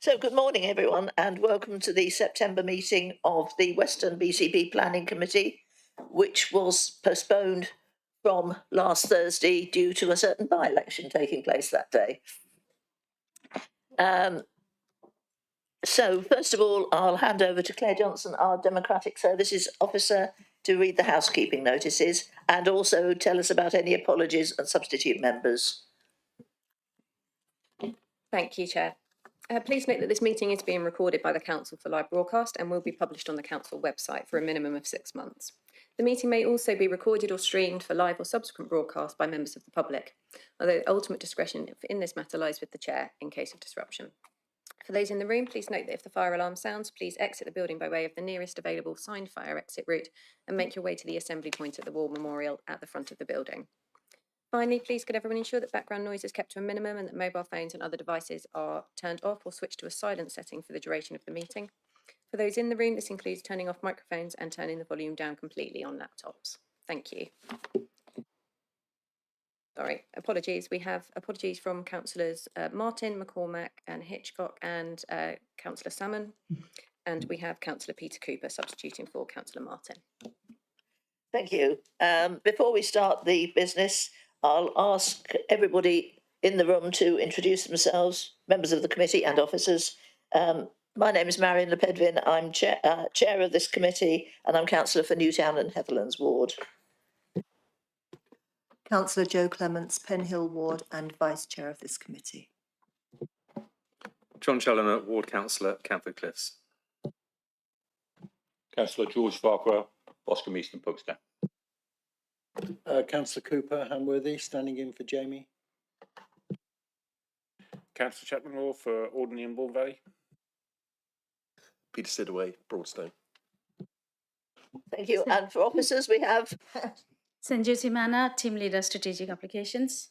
So good morning, everyone, and welcome to the September meeting of the Western BCP Planning Committee, which was postponed from last Thursday due to a certain by-election taking place that day. So first of all, I'll hand over to Claire Johnson, our Democratic Services Officer, to read the housekeeping notices and also tell us about any apologies and substitute members. Thank you, Chair. Please note that this meeting is being recorded by the Council for live broadcast and will be published on the Council website for a minimum of 6 months. The meeting may also be recorded or streamed for live or subsequent broadcast by members of the public, although ultimate discretion in this matter lies with the Chair in case of disruption. For those in the room, please note that if the fire alarm sounds, please exit the building by way of the nearest available signed fire exit route and make your way to the assembly point at the War Memorial at the front of the building. Finally, please could everyone ensure that background noise is kept to a minimum and that mobile phones and other devices are turned off or switched to a silent setting for the duration of the meeting. For those in the room, this includes turning off microphones and turning the volume down completely on laptops. Thank you. Sorry, apologies. We have apologies from councillors Martin, McCormack and Hitchcock and councillor Salmon. And we have councillor Peter Cooper substituting for councillor Martin. Thank you. Before we start the business, I'll ask everybody in the room to introduce themselves, members of the committee and officers. My name is Marion Le Pedvin. I'm chair of this committee and I'm councillor for Newtown and Heatherlands Ward. Councillor Jo Clements, Penhill Ward and Vice Chair of this committee. John Challoner, Ward Councillor, Camford Cliffs. Councillor George Farquhar, Boscombe East and Puxton. Councillor Cooper, Hamworthy, standing in for Jamie. Councillor Chapman Law for Alderney and Bourne Valley. Peter Sidaway, Broadstone. Thank you. And for officers, we have Sanju Simana, Team Leader Strategic Applications.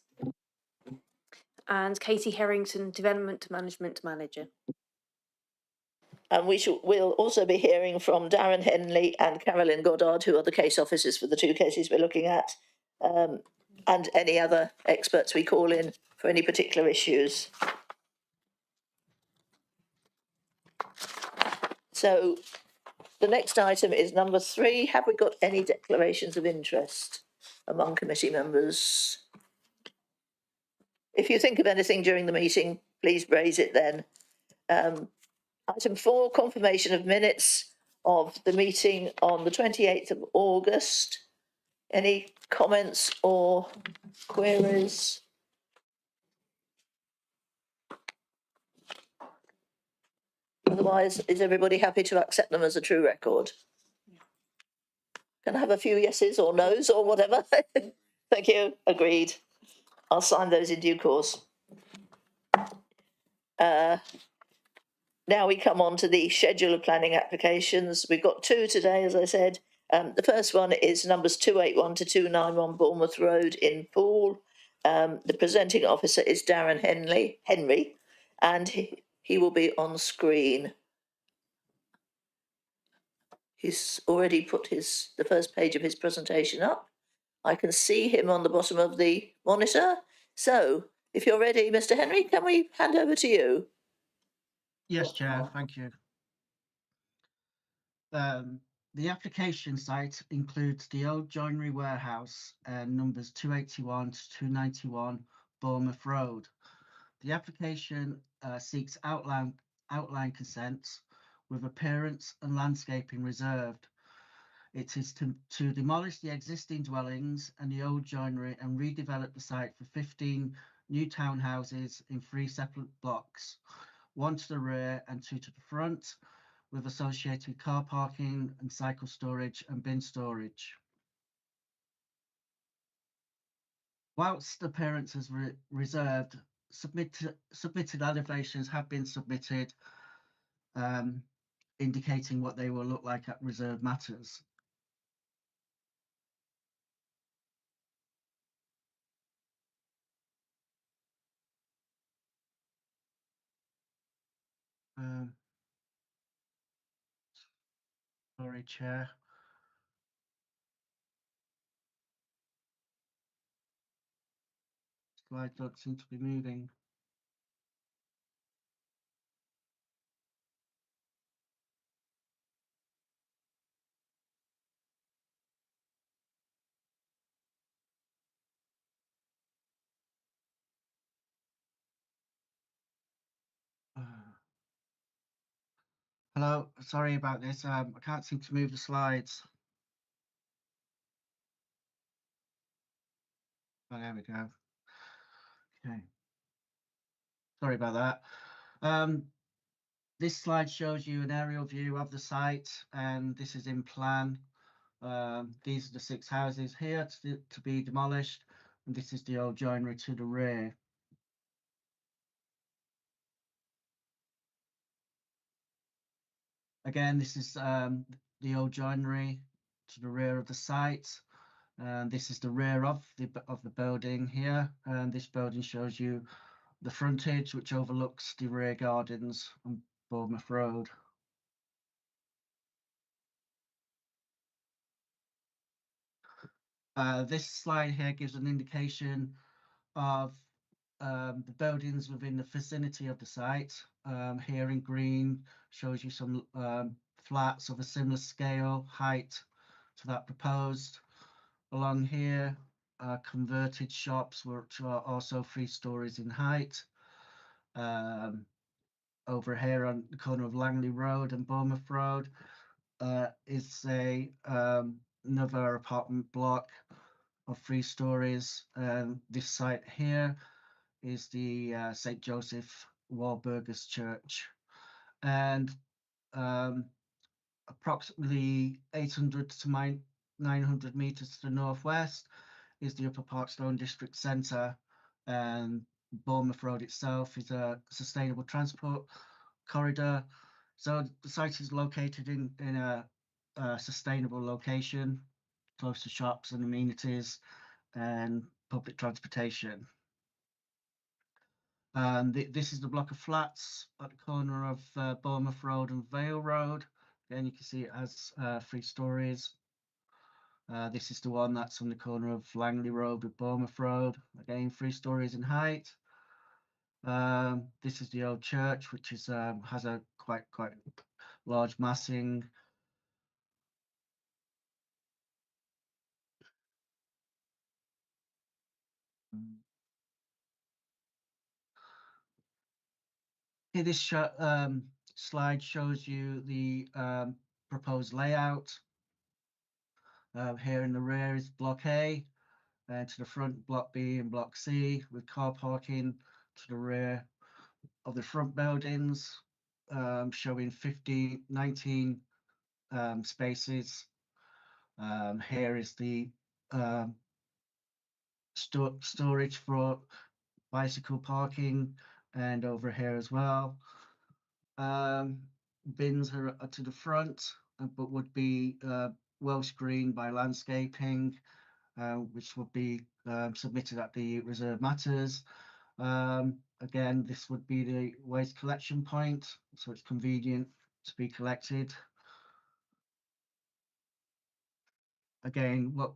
And Katie Harrington, Development Management Manager. And we'll also be hearing from Darren Henley and Carolyn Goddard, who are the case officers for the two cases we're looking at, and any other experts we call in for any particular issues. So the next item is number 3. Have we got any declarations of interest among committee members? If you think of anything during the meeting, please raise it then. Item 4, confirmation of minutes of the meeting on the 28th of August. Any comments or queries? Otherwise, is everybody happy to accept them as a true record? Can I have a few yeses or nos or whatever? Thank you. Agreed. I'll sign those in due course. Now we come on to the schedule of planning applications. We've got 2 today, as I said. The first one is numbers 281 to 291 Bournemouth Road in Poole. The presenting officer is Darren Henry, and he will be on screen. He's already put the first page of his presentation up. I can see him on the bottom of the monitor. So if you're ready, Mr. Henry, can we hand over to you? Yes, Chair, thank you. The application site includes the old joinery warehouse, numbers 281 to 291 Bournemouth Road. The application seeks outline consent with appearance and landscaping reserved. It is to demolish the existing dwellings and the old joinery and redevelop the site for 15 new townhouses in 3 separate blocks, 1 to the rear and 2 to the front, with associated car parking and cycle storage and bin storage. Whilst appearance is reserved, submitted elevations have been submitted, indicating what they will look like at reserved matters. Sorry, Chair. Slides don't seem to be moving. Hello, sorry about this. I can't seem to move the slides. Oh, there we go. Okay. Sorry about that. This slide shows you an aerial view of the site, and this is in plan. These are the 6 houses here to be demolished, and this is the old joinery to the rear. Again, this is the old joinery to the rear of the site. And this is the rear of the building here. And this building shows you the frontage, which overlooks the rear gardens on Bournemouth Road. This slide here gives an indication of the buildings within the vicinity of the site. Here in green shows you some flats of a similar scale, height to that proposed. Along here, converted shops which are also 3 stories in height. Over here on the corner of Langley Road and Bournemouth Road is another apartment block of 3 stories. This site here is the St. Joseph Warburgers Church, and approximately 800 to 900 meters to the northwest is the Upper Parkstone District Centre, and Bournemouth Road itself is a sustainable transport corridor. So the site is located in a sustainable location, close to shops and amenities and public transportation. This is the block of flats at the corner of Bournemouth Road and Vale Road. Again, you can see it has 3 stories. This is the one that's on the corner of Langley Road with Bournemouth Road. Again, 3 stories in height. This is the old church, which is has a quite large massing. Here, this slide shows you the proposed layout. Here in the rear is Block A, to the front Block B and Block C, with car parking to the rear of the front buildings, showing 19 spaces. Here is the storage for bicycle parking, and over here as well. Bins are to the front, but would be well screened by landscaping, which would be submitted at the Reserve Matters. Again, this would be the waste collection point, so it's convenient to be collected. Again, what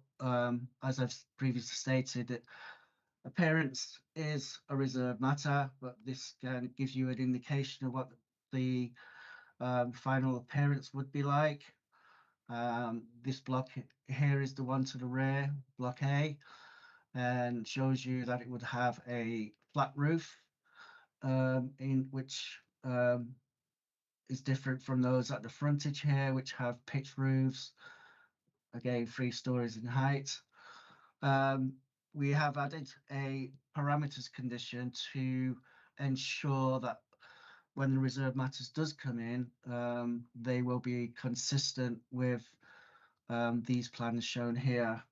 as I've previously stated, appearance is a reserve matter, but this kind of gives you an indication of what the final appearance would be like. This block here is the one to the rear, Block A, and shows you that it would have a flat roof, in which is different from those at the frontage here, which have pitched roofs. Again, 3 stories in height. We have added a parameters condition to ensure that when the Reserve Matters does come in, they will be consistent with these plans shown here.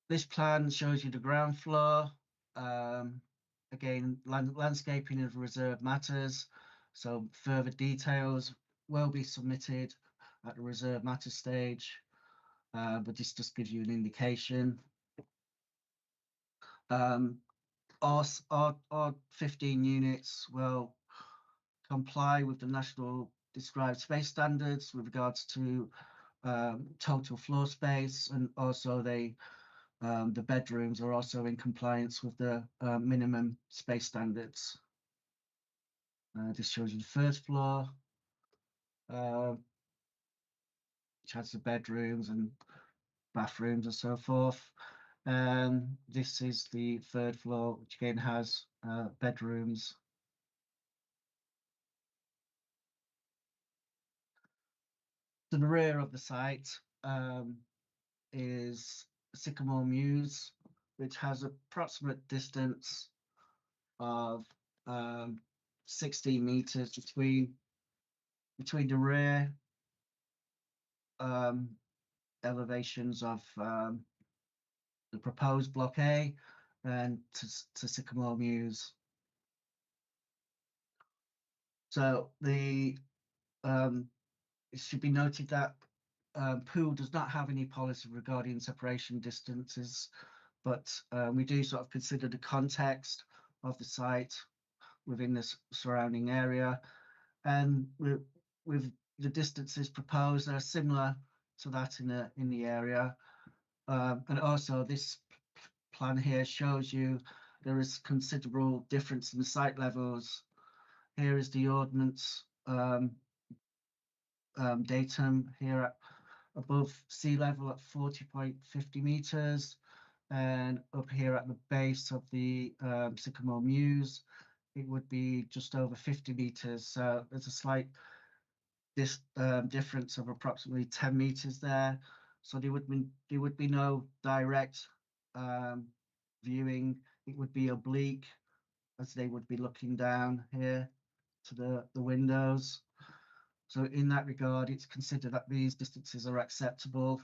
This plan shows you the ground floor. Again, landscaping of Reserve Matters, so further details will be submitted at the Reserve Matters stage, but this just gives you an indication. Our 15 units will comply with the National Described Space Standards with regards to total floor space, and also the bedrooms are also in compliance with the minimum space standards. This shows you the first floor, which has the bedrooms and bathrooms and so forth. This is the third floor, which again has bedrooms. To the rear of the site is Sycamore Mews, which has approximate distance of 16 meters between the rear elevations of the proposed Block A and to Sycamore Mews. So the it should be noted that Poole does not have any policy regarding separation distances, but we do sort of consider the context of the site within the surrounding area, and with the distances proposed are similar to that in the area, and also this plan here shows you there is considerable difference in the site levels. Here is the ordnance datum here at above sea level at 40.50 meters, and up here at the base of the Sycamore Mews, it would be just over 50 meters. So there's a slight difference of approximately 10 meters there. So there would be no direct viewing. It would be oblique, as they would be looking down here to the windows. So in that regard, it's considered that these distances are acceptable.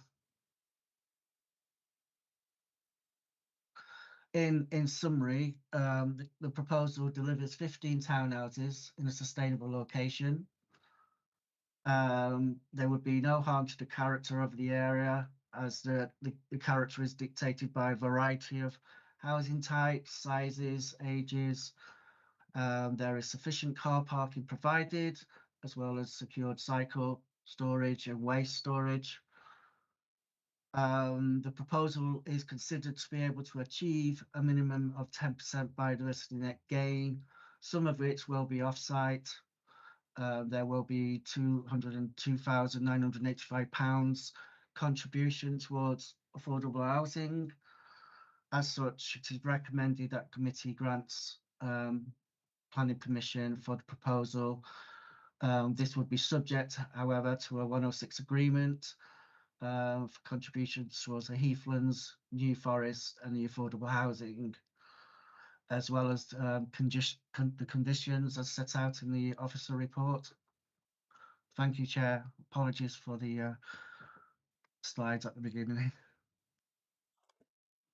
In summary, the proposal delivers 15 townhouses in a sustainable location. There would be no harm to the character of the area, as the character is dictated by a variety of housing types, sizes, ages. There is sufficient car parking provided, as well as secured cycle storage and waste storage. The proposal is considered to be able to achieve a minimum of 10% biodiversity net gain, some of which will be off-site. There will be £202,985 contribution towards affordable housing. As such, it is recommended that committee grants planning permission for the proposal. This would be subject, however, to a 106 agreement for contributions towards the Heathlands, New Forest and the affordable housing, as well as the conditions as set out in the officer report. Thank you, Chair. Apologies for the slides at the beginning.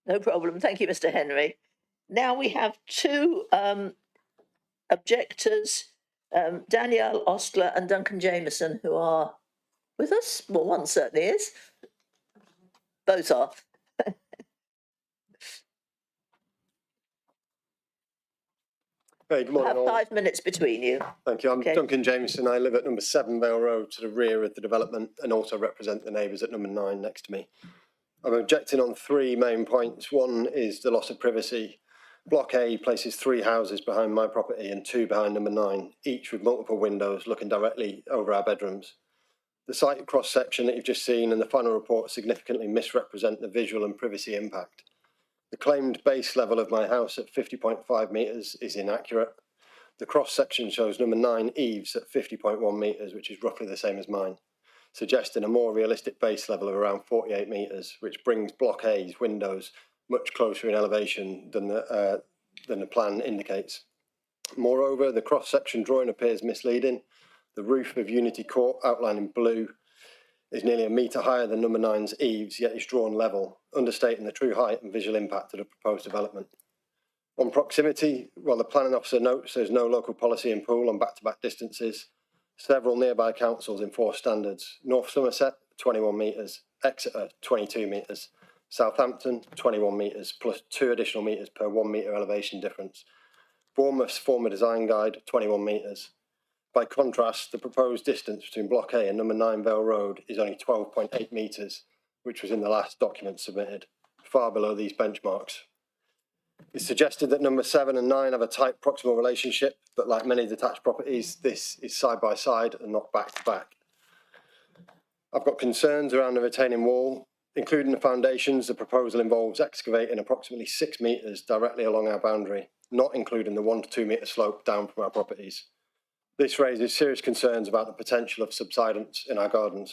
No problem. Thank you, Mr. Henry. Now we have two objectors, Danielle Ostler and Duncan Jameson, who are with us. Well, one certainly is. Both are. Hey, good morning Have all. 5 minutes between you. Thank you. I'm Okay. Duncan Jameson. I live at number 7 Vale Road to the rear of the development and also represent the neighbours at number 9 next to me. I'm objecting on 3 main points. One is the loss of privacy. Block A places 3 houses behind my property and 2 behind number 9, each with multiple windows looking directly over our bedrooms. The site cross-section that you've just seen and the final report significantly misrepresent the visual and privacy impact. The claimed base level of my house at 50.5 metres is inaccurate. The cross-section shows number 9 eaves at 50.1 metres, which is roughly the same as mine, suggesting a more realistic base level of around 48 metres, which brings Block A's windows much closer in elevation than the plan indicates. Moreover, the cross-section drawing appears misleading. The roof of Unity Court, outlined in blue, is nearly a metre higher than number 9's eaves, yet is drawn level, understating the true height and visual impact of the proposed development. On proximity, while the planning officer notes there's no local policy in Poole on back-to-back distances, several nearby councils enforce standards. North Somerset, 21 metres, Exeter, 22 metres, Southampton, 21 metres, plus 2 additional metres per 1 metre elevation difference. Bournemouth's former design guide, 21 metres. By contrast, the proposed distance between Block A and number 9 Vale Road is only 12.8 metres, which was in the last document submitted, far below these benchmarks. It's suggested that number 7 and 9 have a tight proximal relationship, but like many detached properties, this is side by side and not back to back. I've got concerns around the retaining wall. Including the foundations, the proposal involves excavating approximately 6 metres directly along our boundary, not including the 1 to 2 metre slope down from our properties. This raises serious concerns about the potential of subsidence in our gardens.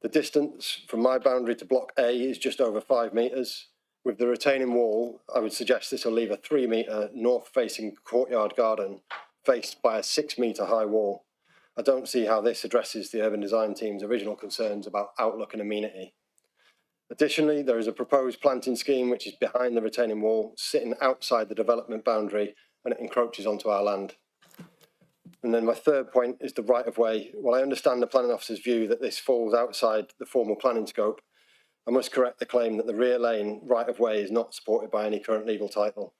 The distance from my boundary to block A is just over 5 metres. With the retaining wall, I would suggest this will leave a 3 metre north-facing courtyard garden faced by a 6 metre high wall. I don't see how this addresses the urban design team's original concerns about outlook and amenity. Additionally, there is a proposed planting scheme which is behind the retaining wall, sitting outside the development boundary, and it encroaches onto our land. And then my third point is the right-of-way. While I understand the planning officer's view that this falls outside the formal planning scope, I must correct the claim that the rear lane right-of-way is not supported by any current legal title.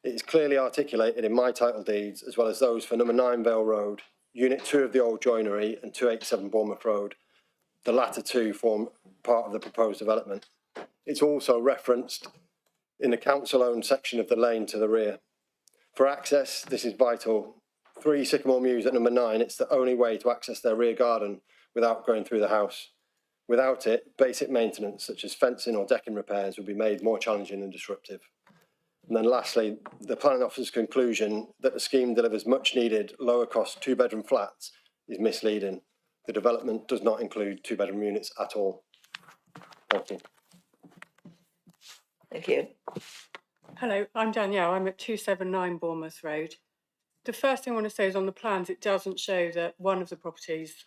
It is clearly articulated in my title deeds, as well as those for number 9 Vale Road, Unit 2 of the Old Joinery and 287 Bournemouth Road. The latter two form part of the proposed development. It's also referenced in the council-owned section of the lane to the rear. For access, this is vital. 3 Sycamore Mews at number 9, it's the only way to access their rear garden without going through the house. Without it, basic maintenance such as fencing or decking repairs would be made more challenging and disruptive. And then lastly, the planning officer's conclusion that the scheme delivers much needed lower cost 2-bedroom flats is misleading. The development does not include 2-bedroom units at all. Thank you. Thank you. Hello, I'm Danielle. I'm at 279 Bournemouth Road. The first thing I want to say is on the plans, it doesn't show that one of the properties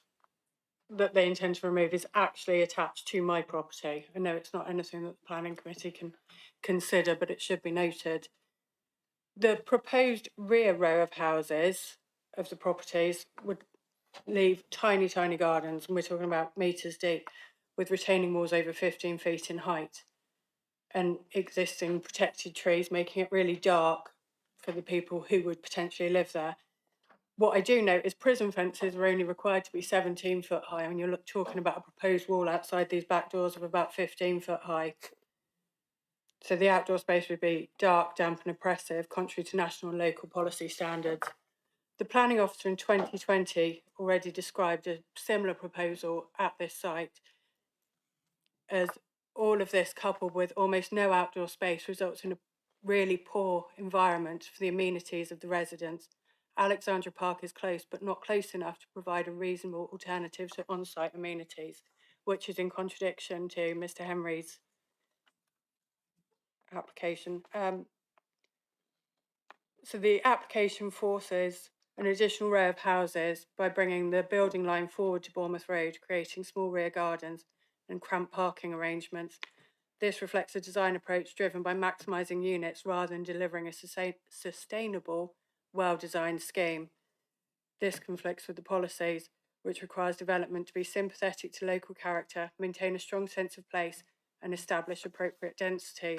that they intend to remove is actually attached to my property. I know it's not anything that the planning committee can consider, but it should be noted. The proposed rear row of houses of the properties would leave tiny, tiny gardens, and we're talking about metres deep, with retaining walls over 15 feet in height and existing protected trees, making it really dark for the people who would potentially live there. What I do note is prison fences are only required to be 17 foot high, and you're talking about a proposed wall outside these back doors of about 15 foot high. So the outdoor space would be dark, damp and oppressive, contrary to national and local policy standards. The planning officer in 2020 already described a similar proposal at this site, as all of this coupled with almost no outdoor space results in a really poor environment for the amenities of the residents. Alexandra Park is close, but not close enough to provide a reasonable alternative to on-site amenities, which is in contradiction to Mr. Henry's application. So the application forces an additional row of houses by bringing the building line forward to Bournemouth Road, creating small rear gardens and cramped parking arrangements. This reflects a design approach driven by maximising units rather than delivering a sustainable, well-designed scheme. This conflicts with the policies, which requires development to be sympathetic to local character, maintain a strong sense of place and establish appropriate density.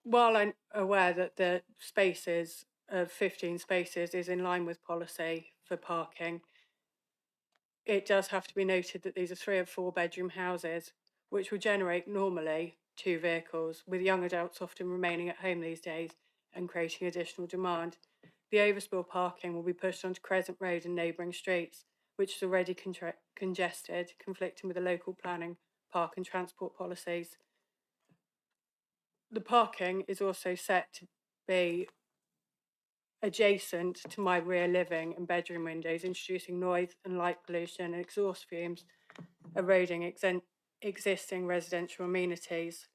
While I'm aware that the spaces of 15 spaces is in line with policy for parking, it does have to be noted that these are 3 or 4 bedroom houses, which will generate normally 2 vehicles, with young adults often remaining at home these days and creating additional demand. The overspill parking will be pushed onto Crescent Road and neighbouring streets, which is already congested, conflicting with the local planning, park and transport policies. The parking is also set to be adjacent to my rear living and bedroom windows, introducing noise and light pollution and exhaust fumes, eroding existing residential amenities.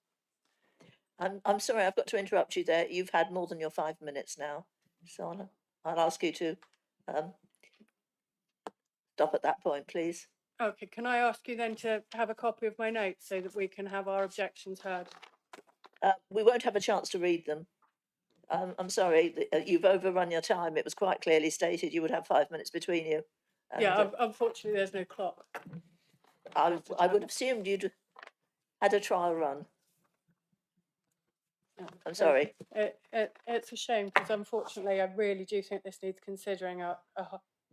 I'm sorry, I've got to interrupt you there. You've had more than your 5 minutes now. So I'll ask you to stop at that point, please. Okay, can I ask you then to have a copy of my notes so that we can have our objections heard? We won't have a chance to read them. I'm sorry, you've overrun your time. It was quite clearly stated you would have 5 minutes between you. And, yeah, unfortunately there's no clock. I would have assumed you'd had a trial run. I'm sorry. It's a shame, because unfortunately I really do think this needs considering at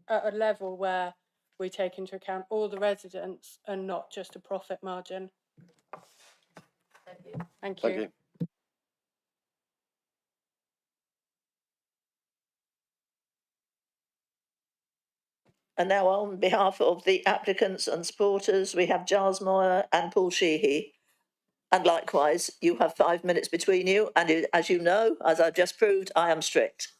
a level where we take into account all the residents and not just a profit margin. Thank you. Thank you. Thank you. And now on behalf of the applicants and supporters, we have Giles Moyer and Paul Sheehy. And likewise, you have 5 minutes between you. And as you know, as I've just proved, I am strict.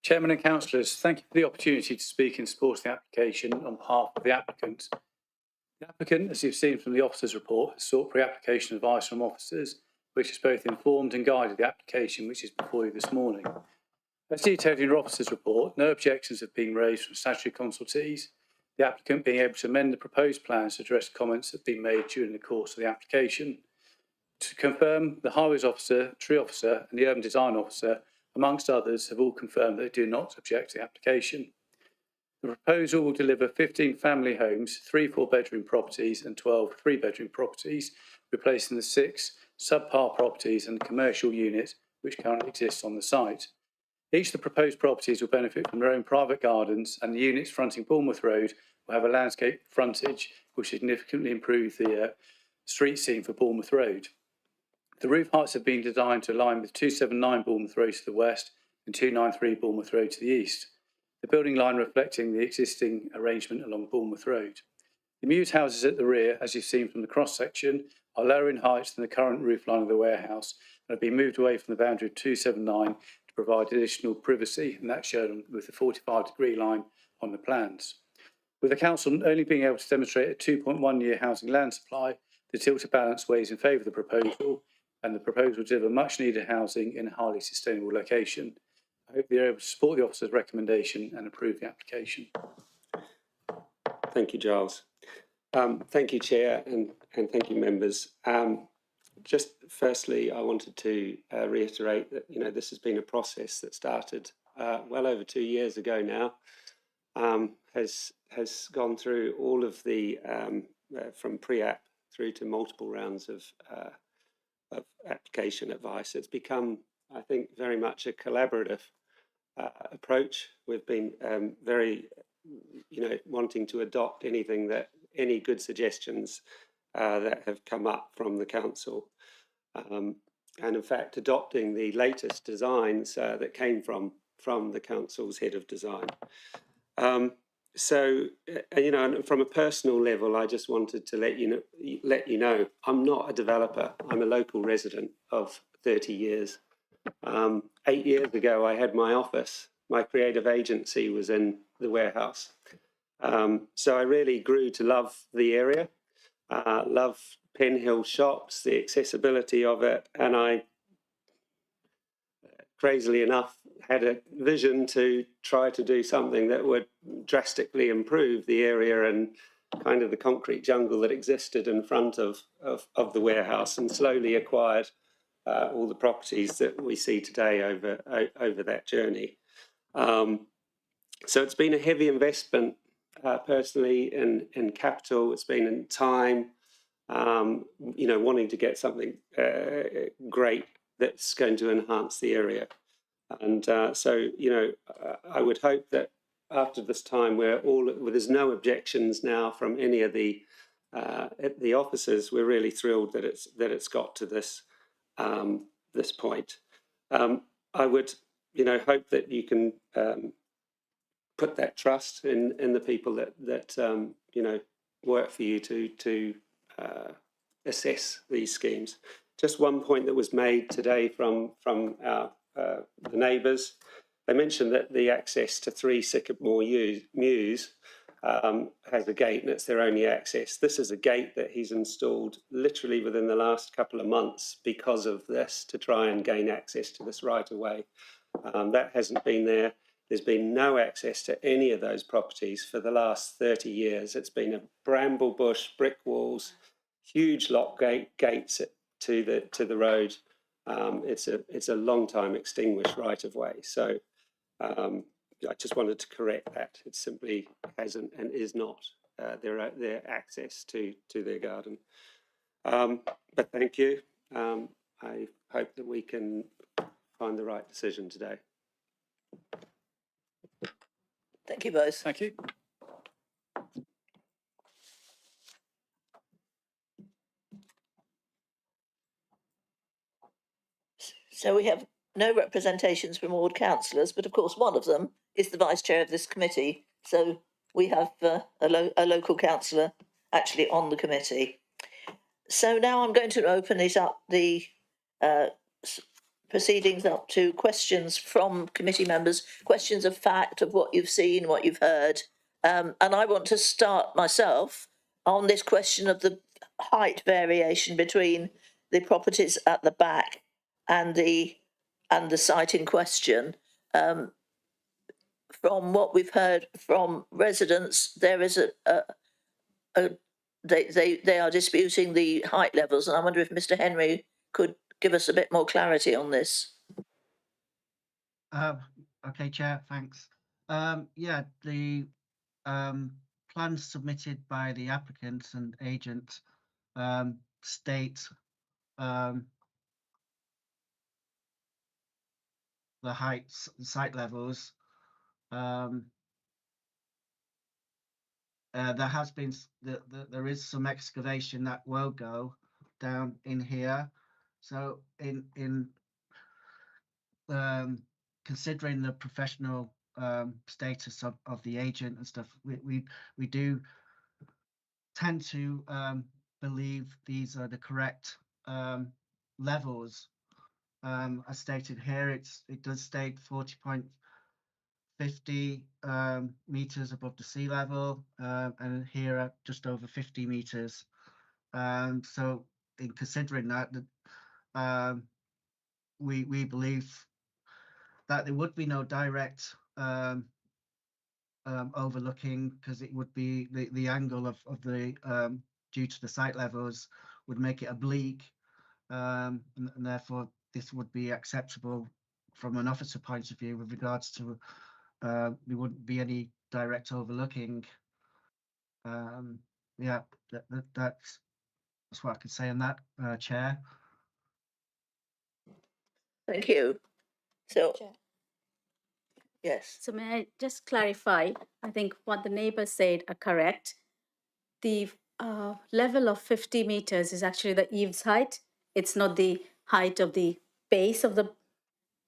Chairman and councillors, thank you for the opportunity to speak in support of the application on behalf of the applicant. The applicant, as you've seen from the officer's report, has sought pre-application advice from officers, which has both informed and guided the application which is before you this morning. As detailed in your officer's report, no objections have been raised from statutory consultees, the applicant being able to amend the proposed plans to address comments that have been made during the course of the application. To confirm, the Highways Officer, Tree Officer and the Urban Design Officer, amongst others, have all confirmed they do not object to the application. The proposal will deliver 15 family homes, 3 4-bedroom properties and 12 3-bedroom properties, replacing the 6 subpar properties and commercial units which currently exist on the site. Each of the proposed properties will benefit from their own private gardens, and the units fronting Bournemouth Road will have a landscape frontage which significantly improve the street scene for Bournemouth Road. The roof heights have been designed to align with 279 Bournemouth Road to the west and 293 Bournemouth Road to the east, the building line reflecting the existing arrangement along Bournemouth Road. The mews houses at the rear, as you've seen from the cross-section, are lower in height than the current roof line of the warehouse and have been moved away from the boundary of 279 to provide additional privacy, and that's shown with the 45-degree line on the plans. With the council only being able to demonstrate a 2.1-year housing land supply, the tilted balance weighs in favour of the proposal, and the proposal will deliver much needed housing in a highly sustainable location. I hope you're able to support the officer's recommendation and approve the application. Thank you, Giles. Thank you, Chair, and thank you, members. Just firstly, I wanted to reiterate that this has been a process that started well over 2 years ago now. Has gone through all of the from pre-app through to multiple rounds of application advice. It's become, I think, very much a collaborative approach. We've been very, wanting to adopt any good suggestions that have come up from the council, and in fact adopting the latest designs that came from the council's head of design. So, from a personal level, I just wanted to let you know, I'm not a developer. I'm a local resident of 30 years. 8 years ago, I had my office. My creative agency was in the warehouse. So I really grew to love the area, love Penhill shops, the accessibility of it, and I, crazily enough, had a vision to try to do something that would drastically improve the area and kind of the concrete jungle that existed in front of the warehouse, and slowly acquired all the properties that we see today over that journey. So it's been a heavy investment personally in capital. It's been in time, wanting to get something great that's going to enhance the area. And so, I would hope that after this time, there's no objections now from any of the officers. We're really thrilled that it's got to this point. I would, hope that you can put that trust in the people that work for you to assess these schemes. Just one point that was made today from the neighbours. They mentioned that the access to 3 Sycamore Mews has a gate, and it's their only access. This is a gate that he's installed literally within the last couple of months because of this, to try and gain access to this right of way. That hasn't been there. There's been no access to any of those properties for the last 30 years. It's been a bramble bush, brick walls, huge lock gates to the road. It's a long time extinguished right of way. So I just wanted to correct that. It simply hasn't and is not their access to their garden. But thank you. I hope that we can find the right decision today. Thank you both. Thank you. So we have no representations from ward councillors, but of course one of them is the vice chair of this committee. So we have a local councillor actually on the committee. So now I'm going to open it up, the proceedings up to questions from committee members, questions of fact, of what you've seen, what you've heard. And I want to start myself on this question of the height variation between the properties at the back and the site in question. From what we've heard from residents, there is they are disputing the height levels, and I wonder if Mr. Henry could give us a bit more clarity on this. Okay, Chair, thanks. Yeah, the plans submitted by the applicants and agent state the heights, site levels. There has been there is some excavation that will go down in here. So in considering the professional status of the agent and stuff, we do tend to believe these are the correct levels. As stated here, it does state 40.50 meters above the sea level, and here at just over 50 meters. So in considering that, we believe that there would be no direct overlooking, because it would be the angle of the due to the site levels would make it oblique, and therefore this would be acceptable from an officer point of view with regards to there wouldn't be any direct overlooking. Yeah, that's what I could say on that, Chair. Thank you. So, yes. So may I just clarify? I think what the neighbors said are correct. The level of 50 meters is actually the eaves height. It's not the height of the base of the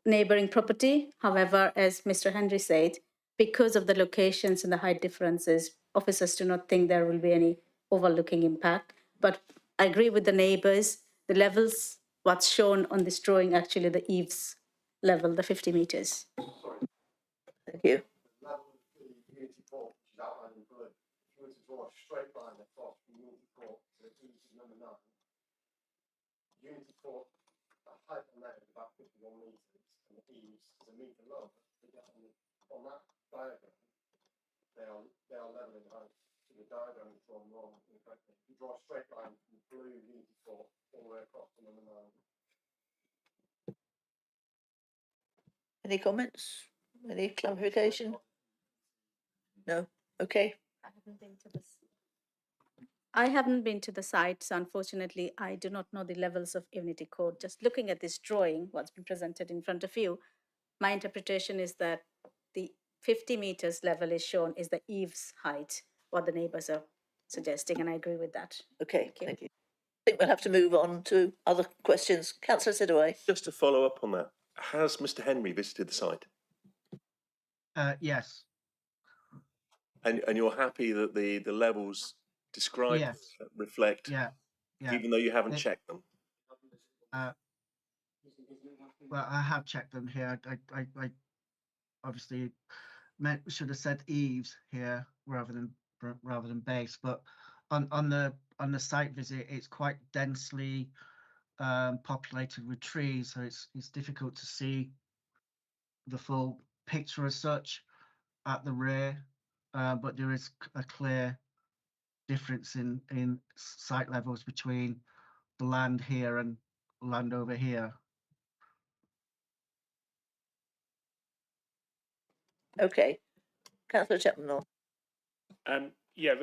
neighboring property. However, as Mr. Henry said, because of the locations and the height differences, officers do not think there will be any overlooking impact. But I agree with the neighbors, the levels, what's shown on this drawing, actually the eaves level, the 50 meters. Thank you. The level of the Unity Court, which is outlined in blue, if you were to draw a straight line across from Unity Court to eaves number 9, Unity Court, the height on there is about 51 metres, and the eaves is a metre lower. On that diagram, they are level in height. So the diagram is drawn wrong incorrectly. If you draw a straight line from blue Unity Court all the way across to number 9. Any comments? Any clarification? No? Okay. I haven't been to the site, so unfortunately, I do not know the levels of Unity Code. Just looking at this drawing, what's been presented in front of you, my interpretation is that the 50 meters level is shown is the eaves height, what the neighbors are suggesting, and I agree with that. Okay, thank you. I think we'll have to move on to other questions. Councillor Sidaway. Just to follow up on that, has Mr. Henry visited the site? Yes. And you're happy that the levels described reflect, even though you haven't checked them? Well, I have checked them here. I obviously should have said eaves here rather than base, but on the site visit, it's quite densely populated with trees, so it's difficult to see the full picture as such at the rear, but there is a clear difference in site levels between the land here and land over here. Okay. Councillor Chapman. Yeah,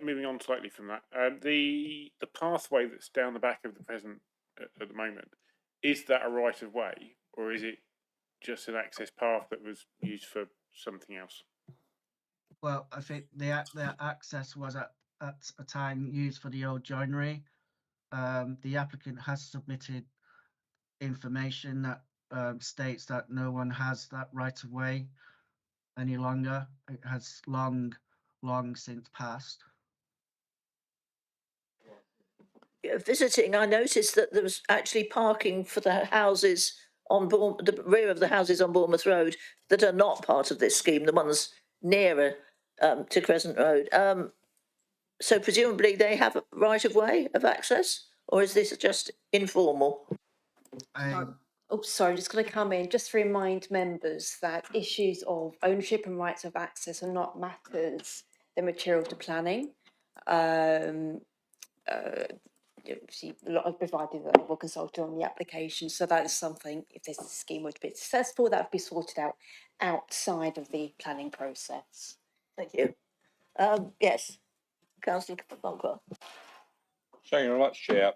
moving on slightly from that, the pathway that's down the back of the present at the moment, is that a right of way, or is it just an access path that was used for something else? Well, I think the access was at a time used for the old joinery. The applicant has submitted information that states that no one has that right of way any longer. It has long since passed. Visiting, I noticed that there was actually parking for the houses on the rear of the houses on Bournemouth Road that are not part of this scheme, the ones nearer to Crescent Road. So presumably they have a right of way of access, or is this just informal? Oh, sorry, just going to come in just to remind members that issues of ownership and rights of access are not matters, they're material to planning. Obviously, I've provided a legal consultant on the application, so that is something, if this scheme were to be successful, that would be sorted out outside of the planning process. Thank you. Yes, Councillor Farquhar. Thank you very much, Chair.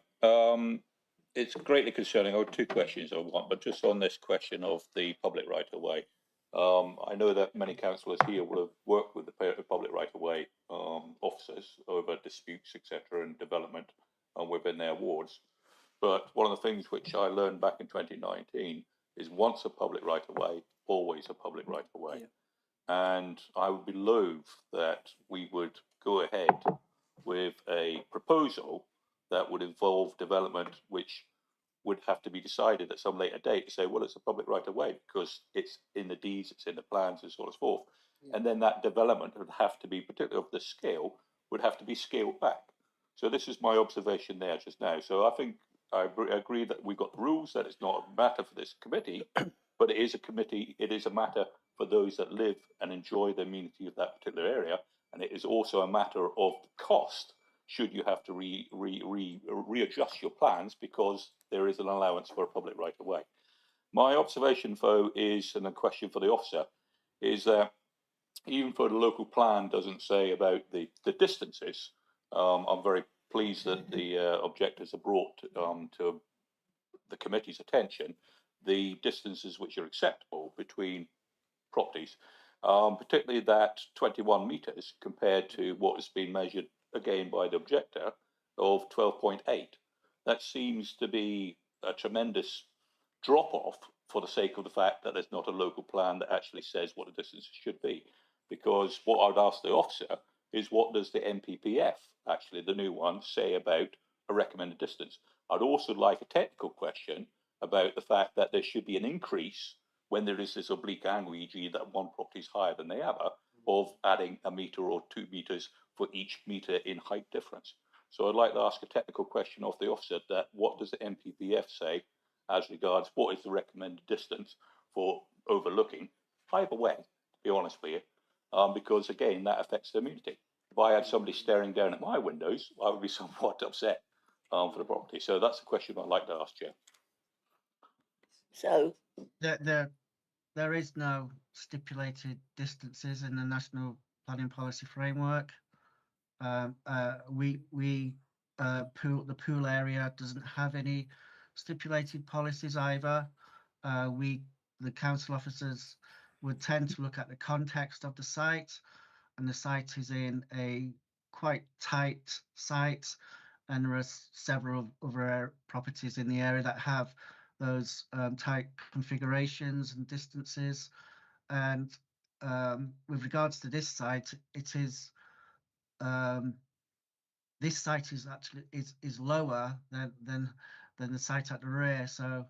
It's greatly concerning. I have two questions I want, but just on this question of the public right of way. I know that many councillors here will have worked with the public right of way officers over disputes, etc., and development within their wards. But one of the things which I learned back in 2019 is once a public right of way, always a public right of way. Yeah. And I would be loath that we would go ahead with a proposal that would involve development which would have to be decided at some later date to say, well, it's a public right of way because it's in the deeds, it's in the plans, and so on and so forth. Yeah. And then that development would have to be, particularly of the scale, would have to be scaled back. So this is my observation there just now. So I think I agree that we've got rules, that it's not a matter for this committee, but it is a committee, it is a matter for those that live and enjoy the amenity of that particular area. And it is also a matter of cost, should you have to readjust your plans because there is an allowance for a public right of way. My observation, though, is, and a question for the officer, is that even though the local plan doesn't say about the distances, I'm very pleased that the objectors are brought to the committee's attention the distances which are acceptable between properties, particularly that 21 metres compared to what has been measured again by the objector of 12.8. That seems to be a tremendous drop off for the sake of the fact that there's not a local plan that actually says what the distances should be. Because what I would ask the officer is, what does the MPPF, actually the new one, say about a recommended distance? I'd also like a technical question about the fact that there should be an increase when there is this oblique angle, e.g. that one property is higher than the other, of adding a metre or 2 metres for each metre in height difference. So I'd like to ask a technical question of the officer that what does the MPPF say as regards what is the recommended distance for overlooking either way, to be honest with you, because again, that affects the amenity. If I had somebody staring down at my windows, I would be somewhat upset for the property. So that's the question I'd like to ask, Chair. So there is no stipulated distances in the National Planning Policy Framework. The pool area doesn't have any stipulated policies either. The council officers would tend to look at the context of the site, and the site is in a quite tight site, and there are several other properties in the area that have those tight configurations and distances. And with regards to this site, it is this site is actually is lower than the site at the rear, so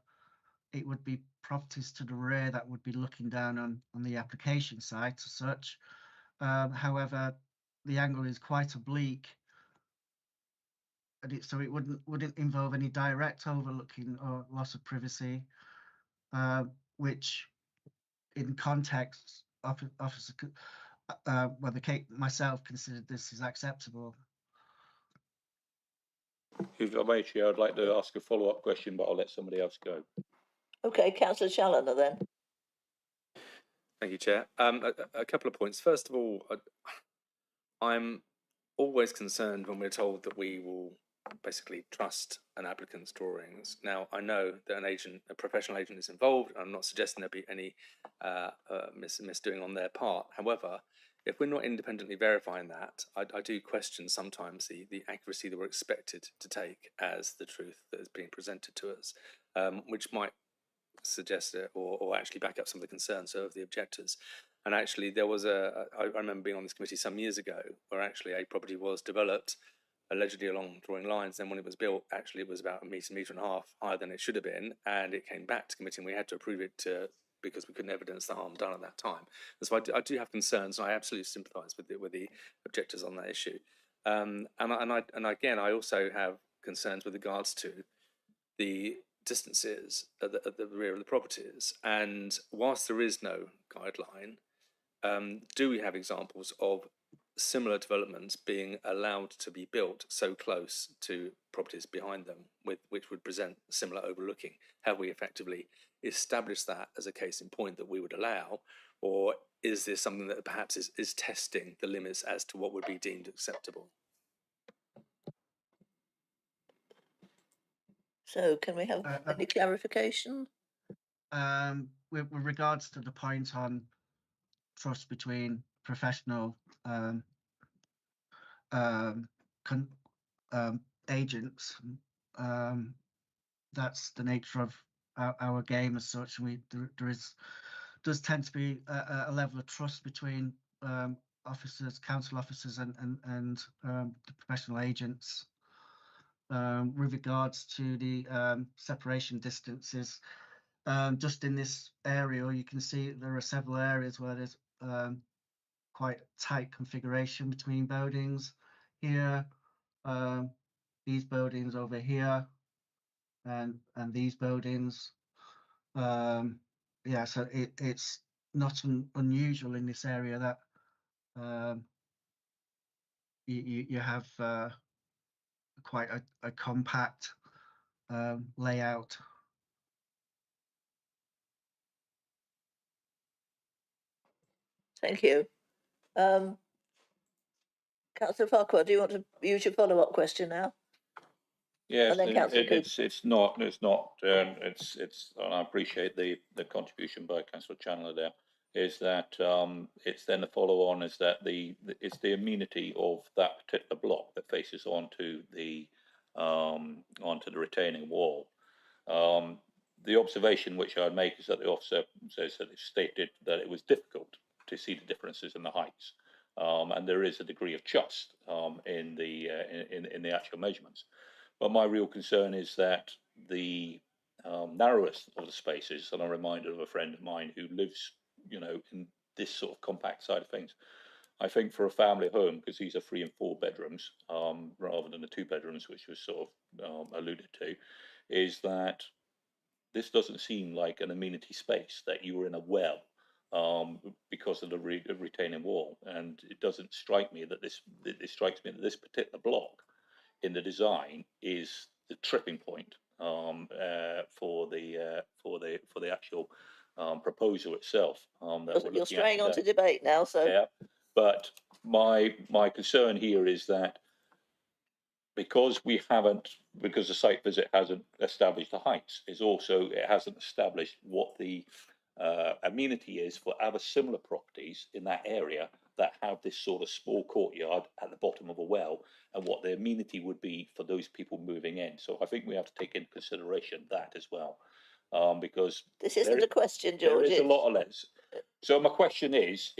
it would be properties to the rear that would be looking down on the application site as such. However, the angle is quite oblique, and so it wouldn't involve any direct overlooking or loss of privacy, which in context, officer, myself considered this is acceptable. If I may, Chair, I'd like to ask a follow-up question, but I'll let somebody else go. Okay, Councillor Challoner then. Thank you, Chair. A couple of points. First of all, I'm always concerned when we're told that we will basically trust an applicant's drawings. Now, I know that a professional agent is involved. I'm not suggesting there be any misdoing on their part. However, if we're not independently verifying that, I do question sometimes the accuracy that we're expected to take as the truth that is being presented to us, which might suggest it or actually back up some of the concerns of the objectors. And actually, there was I remember being on this committee some years ago where actually a property was developed allegedly along drawing lines. Then when it was built, actually it was about a metre and a half higher than it should have been, and it came back to committee and we had to approve it because we couldn't evidence the harm done at that time. And so I do have concerns, and I absolutely sympathise with the objectors on that issue. And again, I also have concerns with regards to the distances at the rear of the properties. And whilst there is no guideline, do we have examples of similar developments being allowed to be built so close to properties behind them, which would present similar overlooking? Have we effectively established that as a case in point that we would allow, or is this something that perhaps is testing the limits as to what would be deemed acceptable? So can we have any clarification? With regards to the point on trust between professional agents, that's the nature of our game as such. Does tend to be a level of trust between officers, council officers, and the professional agents. With regards to the separation distances, just in this area, you can see there are several areas where there's quite tight configuration between buildings. Here, these buildings over here, and these buildings. Yeah, so it's not unusual in this area that you have quite a compact layout. Thank you. Councillor Farquhar, do you want to use your follow-up question now? Yes, And then Councillor Cooper. it's not, and I appreciate the contribution by Councillor Chandler there, is that it's then the follow-on is that it's the amenity of that particular block that faces onto the retaining wall. The observation which I'd make is that the officer says that it stated that it was difficult to see the differences in the heights, and there is a degree of trust in the actual measurements. But my real concern is that the narrowest of the spaces, and I'm reminded of a friend of mine who lives, in this sort of compact side of things. I think for a family home, because these are 3 and 4 bedrooms, rather than the 2 bedrooms, which was sort of alluded to, is that this doesn't seem like an amenity space that you were in a well because of the retaining wall, and it doesn't strike me that it strikes me that this particular block in the design is the tripping point for the actual proposal itself. You're straying on to debate now, so yeah. But my concern here is that because the site visit hasn't established the heights, it hasn't established what the amenity is for other similar properties in that area that have this sort of small courtyard at the bottom of a well, and what the amenity would be for those people moving in. So I think we have to take into consideration that as well, because this isn't a question, George. There is a lot of less. So my question is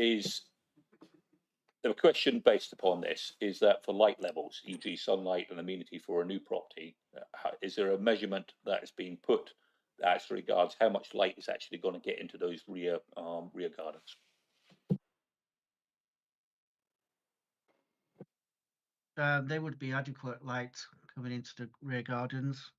the question based upon this is that for light levels, e.g. sunlight and amenity for a new property, is there a measurement that is being put as regards how much light is actually going to get into those rear gardens? There would be adequate light coming into the rear gardens.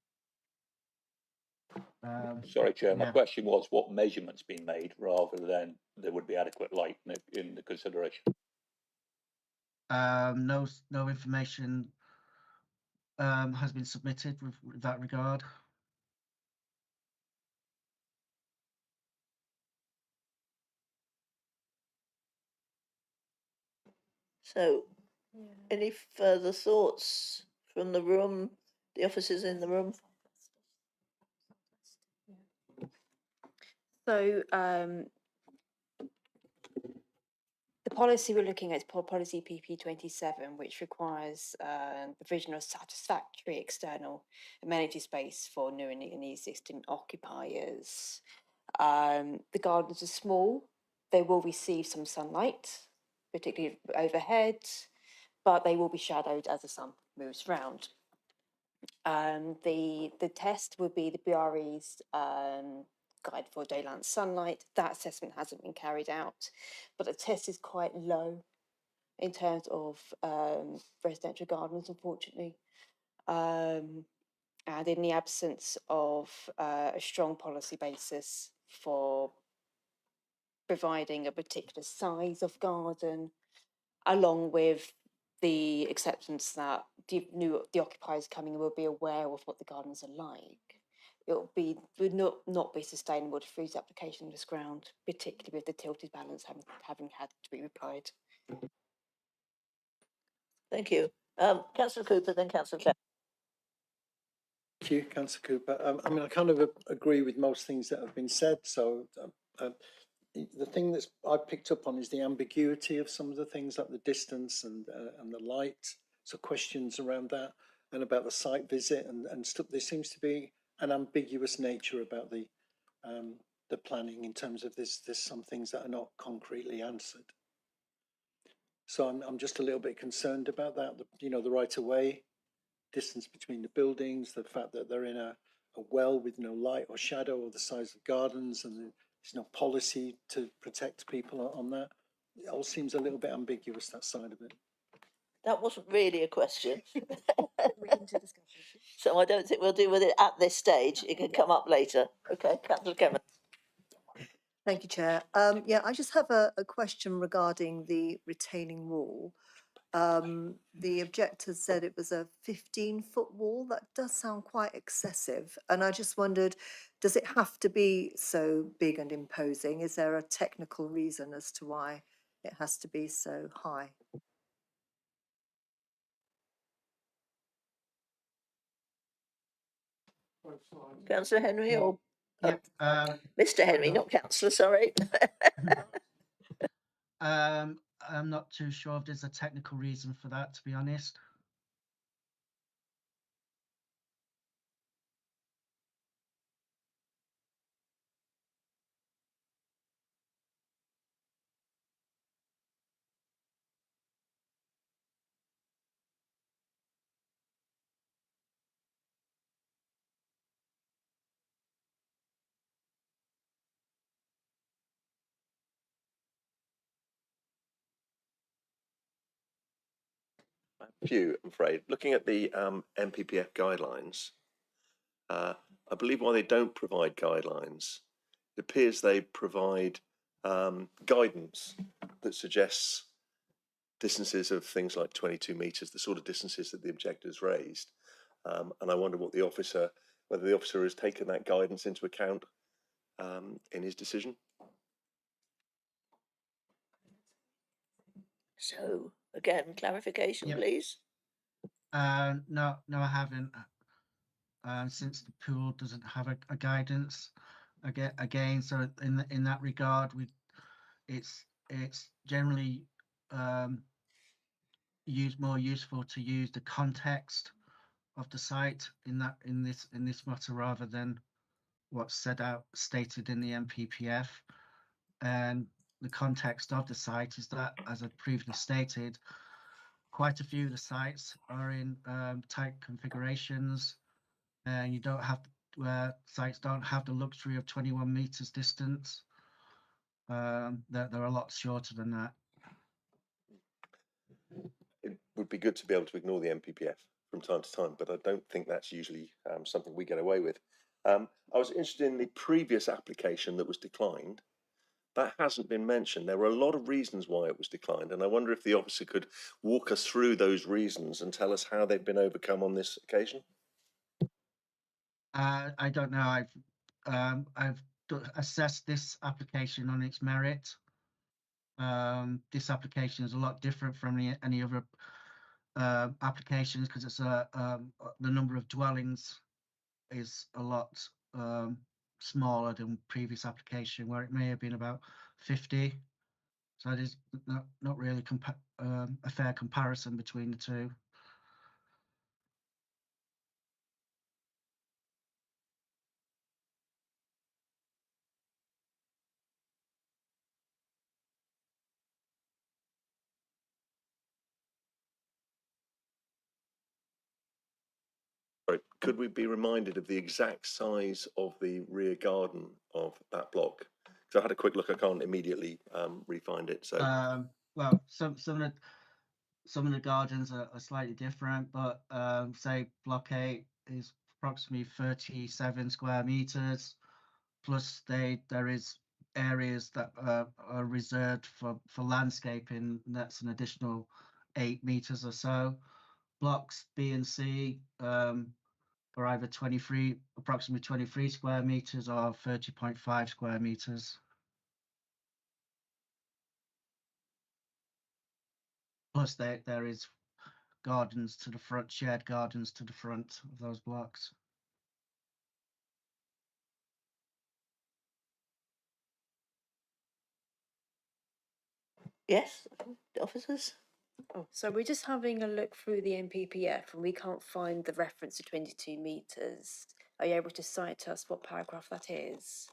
Sorry, Chair, my question was what measurements being made rather than there would be adequate light in the consideration. No information has been submitted with that regard. So, any further thoughts from the room, the officers in the room? So the policy we're looking at is policy PP27, which requires provision of satisfactory external amenity space for new and existing occupiers. The gardens are small. They will receive some sunlight, particularly overhead, but they will be shadowed as the sun moves round. The test would be the BRE's guide for daylight sunlight. That assessment hasn't been carried out, but the test is quite low in terms of residential gardens, unfortunately. And in the absence of a strong policy basis for providing a particular size of garden, along with the acceptance that the occupiers coming in will be aware of what the gardens are like, would not be sustainable to freeze application on this ground, particularly with the tilted balance having had to be replied. Thank you. Councillor Cooper, then Councillor Clare. Thank you, Councillor Cooper. I mean, I kind of agree with most things that have been said. So the thing that's I picked up on is the ambiguity of some of the things, like the distance and the light. So questions around that and about the site visit and stuff. There seems to be an ambiguous nature about the planning in terms of there's some things that are not concretely answered. So I'm just a little bit concerned about that. The right of way, distance between the buildings, the fact that they're in a well with no light or shadow, or the size of gardens, and there's no policy to protect people on that. It all seems a little bit ambiguous, that side of it. That wasn't really a question. So I don't think we'll deal with it at this stage. It can come up later. Okay, Councillor Kevin. Thank you, Chair. Yeah, I just have a question regarding the retaining wall. The objector said it was a 15-foot wall. That does sound quite excessive. And I just wondered, does it have to be so big and imposing? Is there a technical reason as to why it has to be so high? Councillor Henry or Mr. Henry, not Councillor, sorry. I'm not too sure if there's a technical reason for that, to be honest. A few, I'm afraid. Looking at the MPPF guidelines, I believe while they don't provide guidelines, it appears they provide guidance that suggests distances of things like 22 metres, the sort of distances that the objectors raised. And I wonder whether the officer has taken that guidance into account in his decision. So, again, clarification, please. No, I haven't. Since the pool doesn't have a guidance, again, so in that regard, it's generally more useful to use the context of the site in this matter rather than what's stated in the MPPF. And the context of the site is that, as I previously stated, quite a few of the sites are in tight configurations, and you don't have sites don't have the luxury of 21 meters distance. They're a lot shorter than that. It would be good to be able to ignore the MPPF from time to time, but I don't think that's usually something we get away with. I was interested in the previous application that was declined. That hasn't been mentioned. There were a lot of reasons why it was declined, and I wonder if the officer could walk us through those reasons and tell us how they've been overcome on this occasion. I don't know. I've assessed this application on its merit. This application is a lot different from any other applications because it's the number of dwellings is a lot smaller than previous application, where it may have been about 50. So it is not really a fair comparison between the two. Sorry, could we be reminded of the exact size of the rear garden of that block? Because I had a quick look, I can't immediately re-find it. So Well, some of the gardens are slightly different, but say block 8 is approximately 37 square meters. Plus there is areas that are reserved for landscaping. And that's an additional 8 meters or so. Blocks B and C are either approximately 23 square meters or 30.5 square meters. Plus there is gardens to the front, shared gardens to the front of those blocks. Yes, officers? Oh, so we're just having a look through the NPPF and we can't find the reference to 22 metres. Are you able to cite us what paragraph that is?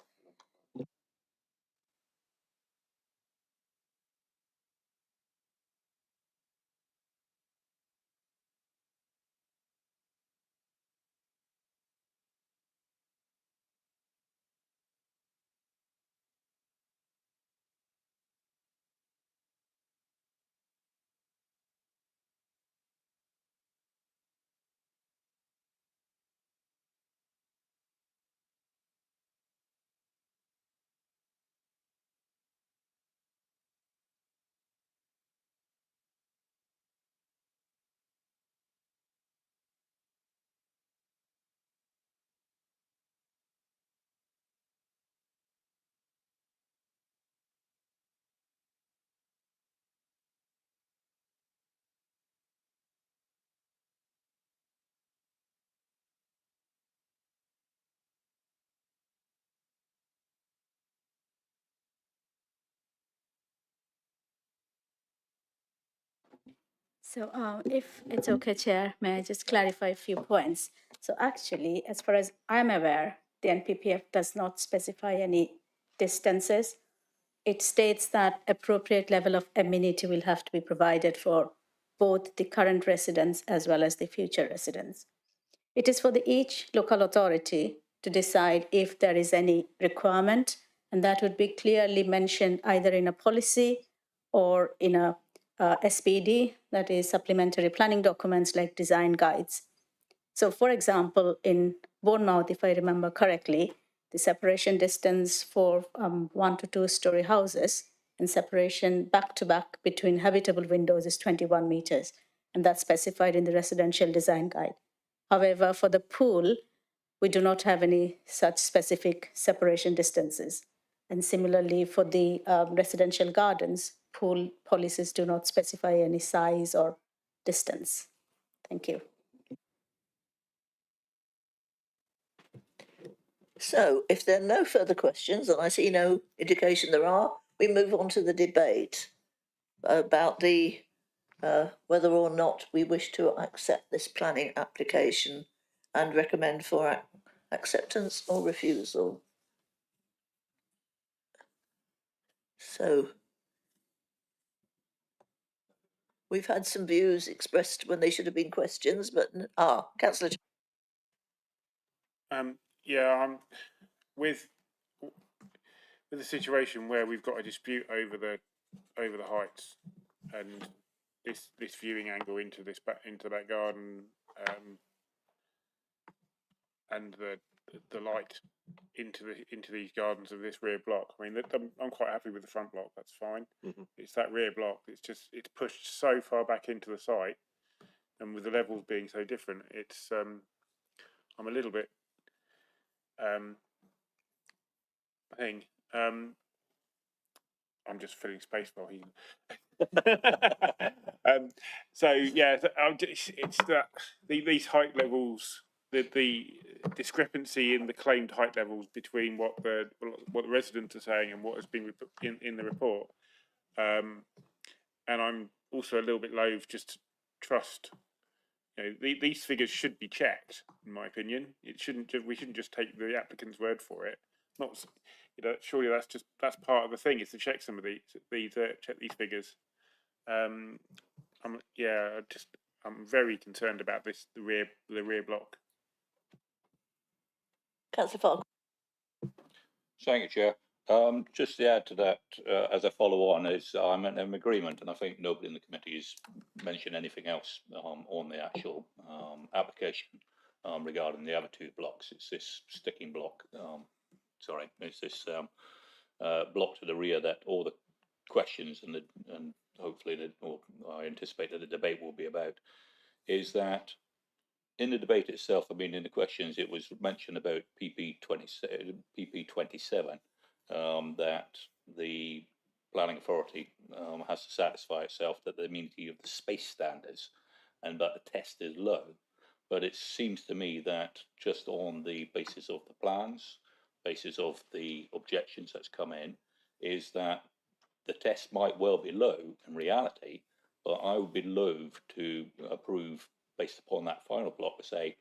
So if it's okay, Chair, may I just clarify a few points? So actually, as far as I'm aware, the NPPF does not specify any distances. It states that appropriate level of amenity will have to be provided for both the current residents as well as the future residents. It is for each local authority to decide if there is any requirement, and that would be clearly mentioned either in a policy or in a SPD, that is supplementary planning documents like design guides. So for example, in Bournemouth, if I remember correctly, the separation distance for 1 to 2 story houses and separation back to back between habitable windows is 21 meters. And that's specified in the residential design guide. However, for the pool, we do not have any such specific separation distances. And similarly, for the residential gardens, pool policies do not specify any size or distance. Thank you. So if there are no further questions, and I see no indication there are, we move on to the debate about the whether or not we wish to accept this planning application and recommend for acceptance or refusal. So we've had some views expressed when they should have been questions, but Councillor. Yeah, with the situation where we've got a dispute over the heights and this viewing angle into that garden, and the light into these gardens of this rear block. I mean, I'm quite happy with the front block. That's fine. It's that rear block. It's pushed so far back into the site, and with the levels being so different, it's I'm a little bit I'm just filling space while he. So yeah, it's that these height levels, the discrepancy in the claimed height levels between what the residents are saying and what has been in the report. And I'm also a little bit loath just to trust. These figures should be checked, in my opinion. It shouldn't. We shouldn't just take the applicant's word for it. Not, surely that's part of the thing is to check some of check these figures. I'm very concerned about this. The rear block. Councillor Fogg. Thank you, Chair. Just to add to that, as a follow-on, is I'm in agreement, and I think nobody in the committee has mentioned anything else on the actual application regarding the other two blocks. It's this sticking block. It's this block to the rear that all the questions and hopefully I anticipate that the debate will be about. Is that in the debate itself? I mean, in the questions, it was mentioned about PP 27. That the planning authority has to satisfy itself that the amenity of the space standards and that the test is low. But it seems to me that just on the basis of the plans, basis of the objections that's come in, is that the test might well be low in reality, but I would be loath to approve based upon that final block to say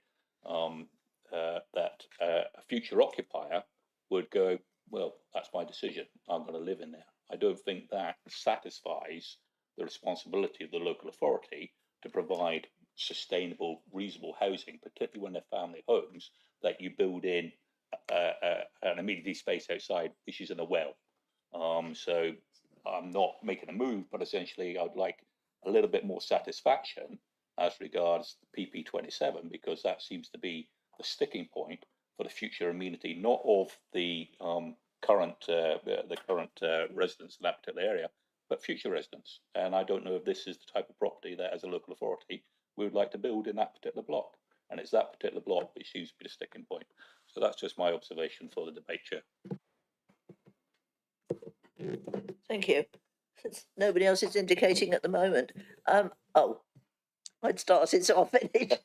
that a future occupier would go, well, that's my decision. I'm going to live in there. I don't think that satisfies the responsibility of the local authority to provide sustainable, reasonable housing, particularly when they're family homes, that you build in an amenity space outside, which is in a well. So I'm not making a move, but essentially I'd like a little bit more satisfaction as regards PP 27, because that seems to be the sticking point for the future amenity, not of the current residents of that particular area, but future residents. And I don't know if this is the type of property that, as a local authority, we would like to build in that particular block. And it's that particular block which seems to be the sticking point. So that's just my observation for the debate, Chair. Thank you. Since nobody else is indicating at the moment. I'd started, so I'll finish.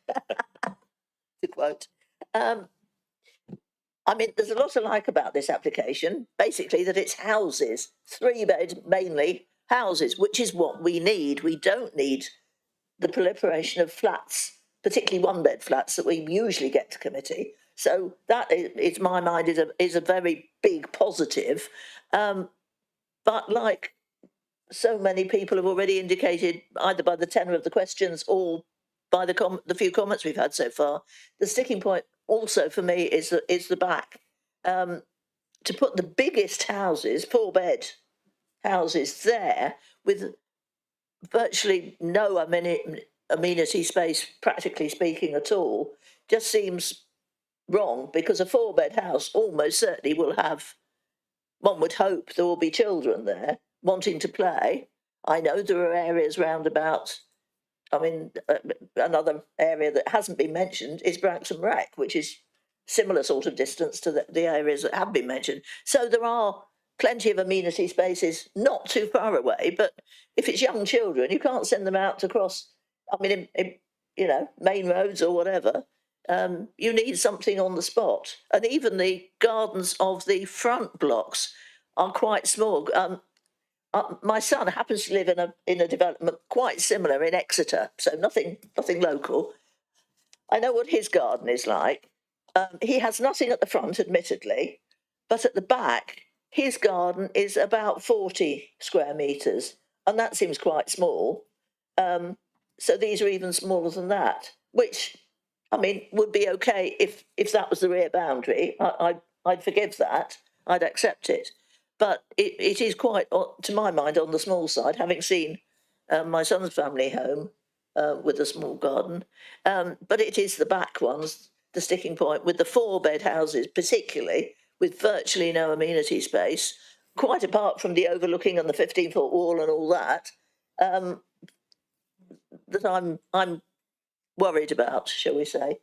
To quote. I mean, there's a lot to like about this application. Basically, that it's houses, 3-bed mainly houses, which is what we need. We don't need the proliferation of flats, particularly 1-bed flats that we usually get to committee. So that, in my mind, is a very big positive. But like so many people have already indicated, either by the tenor of the questions or by the few comments we've had so far, the sticking point also for me is the back. To put the biggest houses, 4-bed houses there with virtually no amenity space, practically speaking, at all, just seems wrong, because a 4-bed house almost certainly will have, one would hope there will be children there wanting to play. I know there are areas roundabout. I mean, another area that hasn't been mentioned is Branxton Wreck, which is similar sort of distance to the areas that have been mentioned. So there are plenty of amenity spaces not too far away, but if it's young children, you can't send them out to cross, I mean, in main roads or whatever. You need something on the spot. And even the gardens of the front blocks are quite small. My son happens to live in a development quite similar in Exeter, so nothing local. I know what his garden is like. He has nothing at the front, admittedly, but at the back, his garden is about 40 square metres, and that seems quite small. So these are even smaller than that, which, I mean, would be okay if that was the rear boundary. I'd forgive that. I'd accept it. But it is quite, to my mind, on the small side, having seen my son's family home with a small garden. But it is the back ones, the sticking point, with the 4-bed houses, particularly, with virtually no amenity space, quite apart from the overlooking and the 15-foot wall and all that, that I'm worried about, shall we say.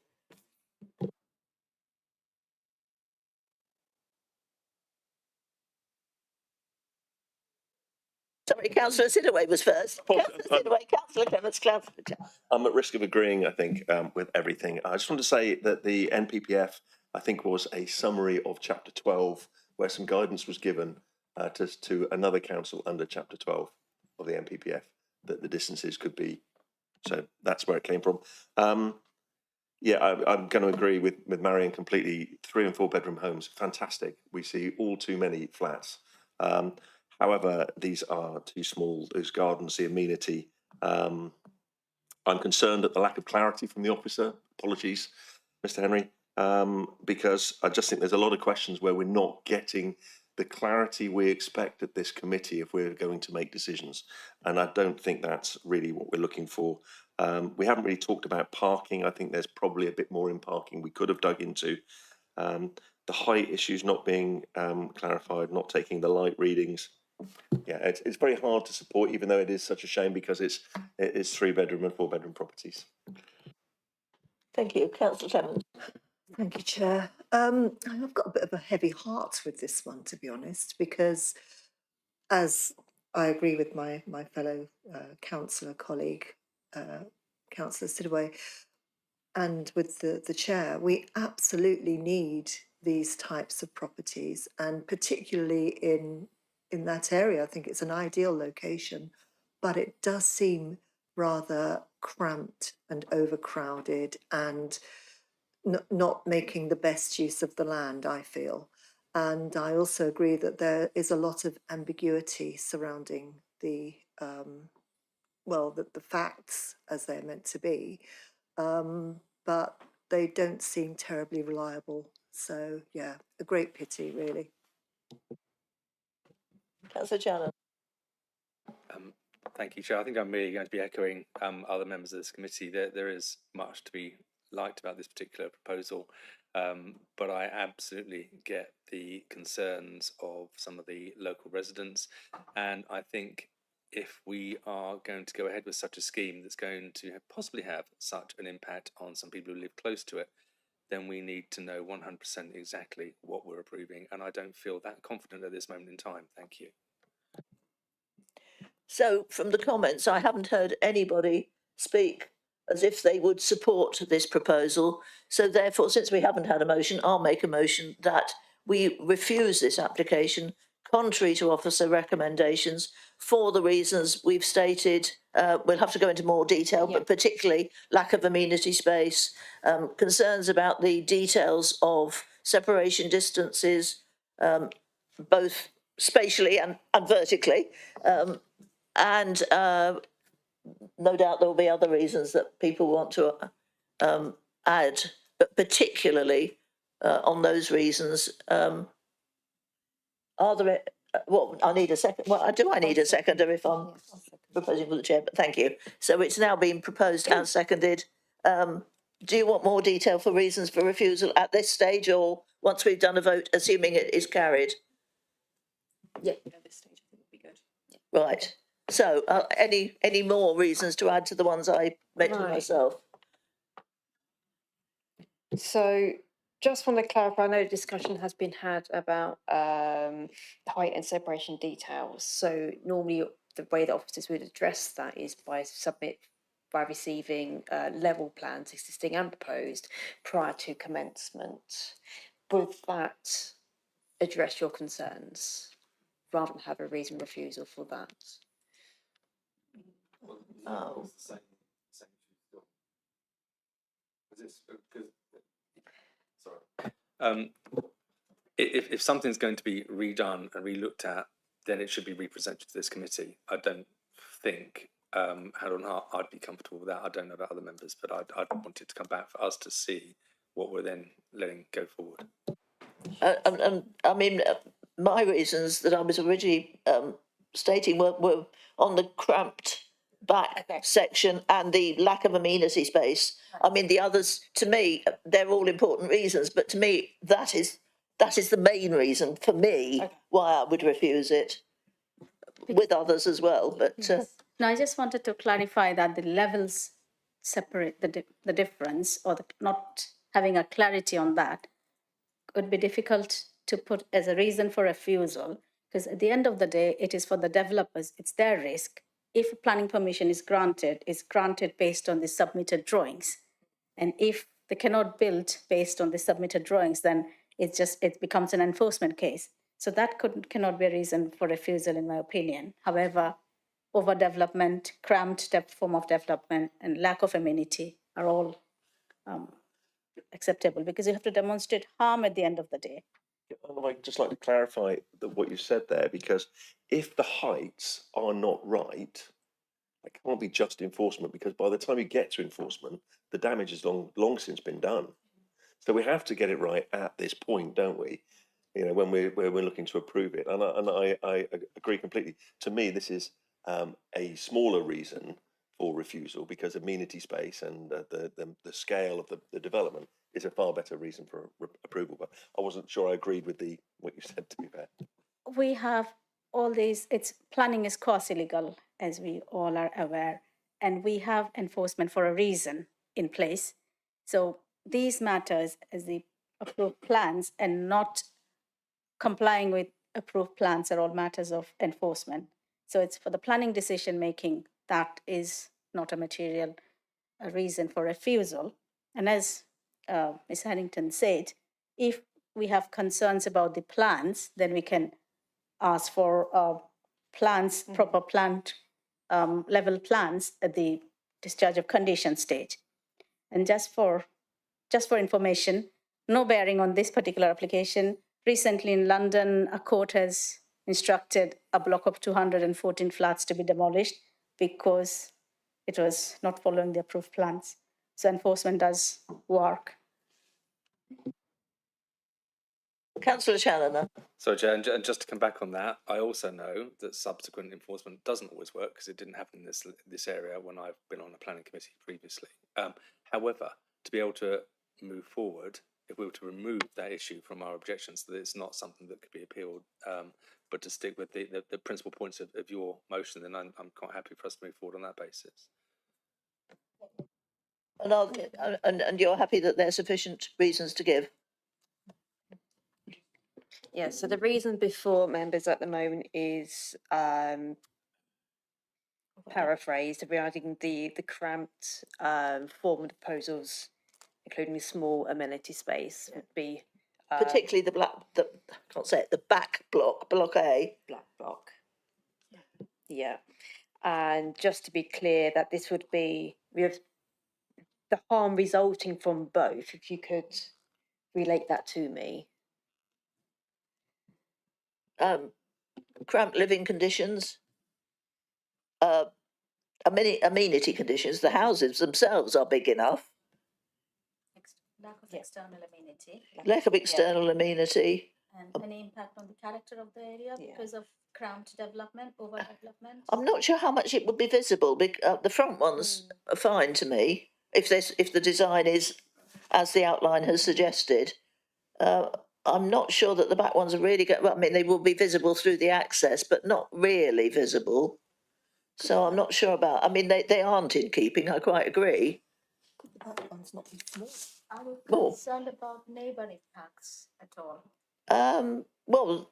Sorry, Councillor Sidaway was first. Councillor Sidaway, Councillor Clements, Councillor. I'm at risk of agreeing, I think, with everything. I just want to say that the NPPF, I think, was a summary of Chapter 12, where some guidance was given to another council under Chapter 12 of the NPPF that the distances could be. So that's where it came from. Yeah, I'm going to agree with Marion completely. 3 and 4 bedroom homes, fantastic. We see all too many flats. However, these are too small. Those gardens, the amenity. I'm concerned at the lack of clarity from the officer. Apologies, Mr. Henry, because I just think there's a lot of questions where we're not getting the clarity we expect at this committee if we're going to make decisions. And I don't think that's really what we're looking for. We haven't really talked about parking. I think there's probably a bit more in parking we could have dug into. The height issues not being clarified, not taking the light readings. Yeah, it's very hard to support, even though it is such a shame because it is 3 bedroom and 4 bedroom properties. Thank you. Councillor Clement. Thank you, Chair. I've got a bit of a heavy heart with this one, to be honest, because as I agree with my fellow councillor colleague, Councillor Sidaway, and with the Chair, we absolutely need these types of properties, and particularly in that area. I think it's an ideal location, but it does seem rather cramped and overcrowded and not making the best use of the land, I feel. And I also agree that there is a lot of ambiguity surrounding the facts as they're meant to be, but they don't seem terribly reliable. So yeah, a great pity, really. Councillor Challen. Thank you, Chair. I think I'm really going to be echoing other members of this committee. There is much to be liked about this particular proposal, but I absolutely get the concerns of some of the local residents, and I think if we are going to go ahead with such a scheme that's going to possibly have such an impact on some people who live close to it, then we need to know 100% exactly what we're approving, and I don't feel that confident at this moment in time. Thank you. So from the comments, I haven't heard anybody speak as if they would support this proposal. So therefore, since we haven't had a motion, I'll make a motion that we refuse this application contrary to officer recommendations for the reasons we've stated. We'll have to go into more detail, but particularly lack of amenity space, concerns about the details of separation distances, both spatially and vertically, and no doubt there will be other reasons that people want to add, but particularly on those reasons. Are there? Well, I need a second. Well, do I need a seconder if I'm proposing for the chair? But thank you. So it's now been proposed and seconded. Do you want more detail for reasons for refusal at this stage, or once we've done a vote, assuming it is carried? Yeah, at this stage, I think would be good. Right. So, any more reasons to add to the ones I mentioned myself? So, just want to clarify, I know discussion has been had about height and separation details. So normally the way the officers would address that is by receiving level plans, existing and proposed, prior to commencement. Would that address your concerns rather than have a reasoned refusal for that? Oh. If something's going to be redone and re-looked at, then it should be represented to this committee. I don't think, hand on heart, I'd be comfortable with that. I don't know about other members, but I'd want it to come back for us to see what we're then letting go forward. And I mean, my reasons that I was originally stating were on the cramped back section and the lack of amenity space. I mean, the others, to me, they're all important reasons, but to me, that is the main reason for me why I would refuse it, with others as well. But no, I just wanted to clarify that the levels separate the difference, or not having a clarity on that would be difficult to put as a reason for refusal, because at the end of the day, it is for the developers, it's their risk. If planning permission is granted, it's granted based on the submitted drawings. And if they cannot build based on the submitted drawings, then it becomes an enforcement case. So that cannot be a reason for refusal, in my opinion. However, overdevelopment, cramped form of development, and lack of amenity are all acceptable, because you have to demonstrate harm at the end of the day. I'd just like to clarify what you said there, because if the heights are not right, it can't be just enforcement, because by the time you get to enforcement, the damage has long since been done. So we have to get it right at this point, don't we? You know, when we're looking to approve it, and I agree completely. To me, this is a smaller reason for refusal, because amenity space and the scale of the development is a far better reason for approval. But I wasn't sure I agreed with what you said, to be fair. We have all these, planning is quasi illegal, as we all are aware, and we have enforcement for a reason in place. So these matters as the approved plans and not complying with approved plans are all matters of enforcement. So it's for the planning decision making that is not a material reason for refusal. And as Ms. Harrington said, if we have concerns about the plans, then we can ask for plans, proper plant level plans at the discharge of condition stage. And just for information, no bearing on this particular application, recently in London, a court has instructed a block of 214 flats to be demolished because it was not following the approved plans. So enforcement does work. Councillor Challoner. So, Chair, and just to come back on that, I also know that subsequent enforcement doesn't always work, because it didn't happen in this area when I've been on the planning committee previously. However, to be able to move forward, if we were to remove that issue from our objections, that it's not something that could be appealed, but to stick with the principal points of your motion, then I'm quite happy for us to move forward on that basis. And you're happy that there are sufficient reasons to give? Yeah, so the reason before members at the moment is paraphrased regarding the cramped form of proposals, including small amenity space, would be Particularly I can't say it, the back block, block A. black block. Yeah, and just to be clear, that this would be with the harm resulting from both. If you could relate that to me. Cramped living conditions, amenity conditions. The houses themselves are big enough. Lack of external amenity. Lack of external amenity. And any impact on the character of the area because of cramped development, overdevelopment? I'm not sure how much it would be visible. The front ones are fine to me, if the design is as the outline has suggested. I'm not sure that the back ones are really good. Well, I mean, they will be visible through the access, but not really visible. So I'm not sure about. I mean, they aren't in keeping. I quite agree. Are you concerned about neighbour impacts at all? Well,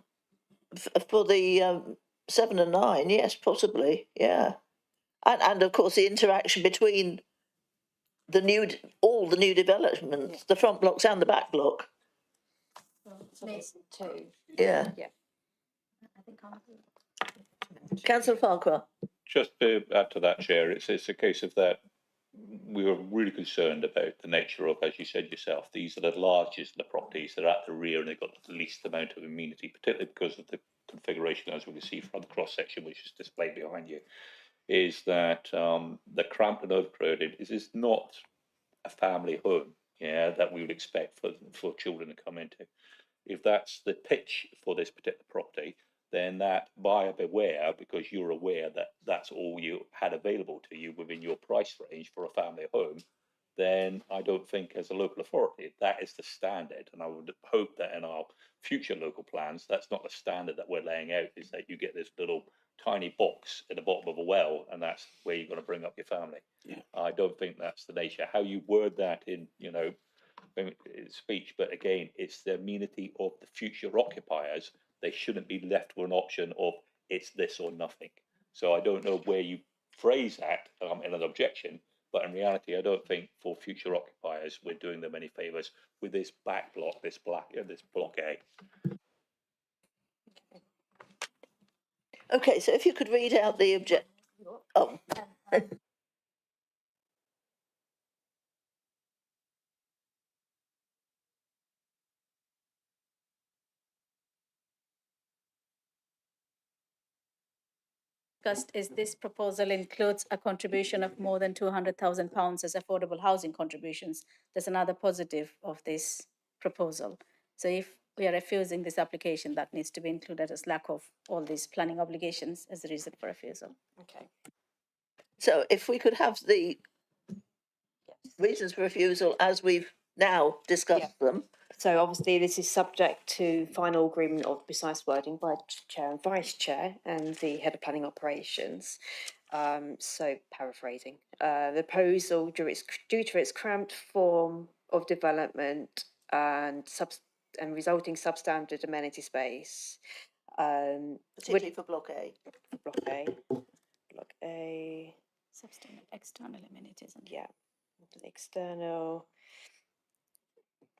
for the 7 and 9, yes, possibly, yeah, and of course the interaction between all the new developments, the front blocks and the back block. Too. Yeah. Yeah. I think Councillor Farquhar. Just to add to that, Chair, it's a case of that we were really concerned about the nature of, as you said yourself, these are the largest of the properties. They're at the rear and they've got the least amount of amenity, particularly because of the configuration, as we can see from the cross section, which is displayed behind you, is that the cramped and overcrowded is not a family home, yeah, that we would expect for children to come into. If that's the pitch for this particular property, then that buyer beware, because you're aware that that's all you had available to you within your price range for a family home, then I don't think as a local authority that is the standard. And I would hope that in our future local plans, that's not the standard that we're laying out, is that you get this little tiny box at the bottom of a well and that's where you're going to bring up your family. Yeah. I don't think that's the nature. How you word that in, speech, but again, it's the amenity of the future occupiers. They shouldn't be left with an option of it's this or nothing. So I don't know where you phrase that in an objection, but in reality, I don't think for future occupiers we're doing them any favours with this back block, this block A. Okay, so if you could read out the object. Oh. Discussed is this proposal includes a contribution of more than £200,000 as affordable housing contributions. There's another positive of this proposal. So if we are refusing this application, that needs to be included as lack of all these planning obligations as a reason for refusal. Okay. So if we could have the reasons for refusal as we've now discussed them. So obviously this is subject to final agreement of precise wording by Chair and Vice Chair and the Head of Planning Operations. So paraphrasing, the proposal due to its cramped form of development and resulting substandard amenity space. Particularly for Block A. Block A. Substandard external amenities. Yeah, external.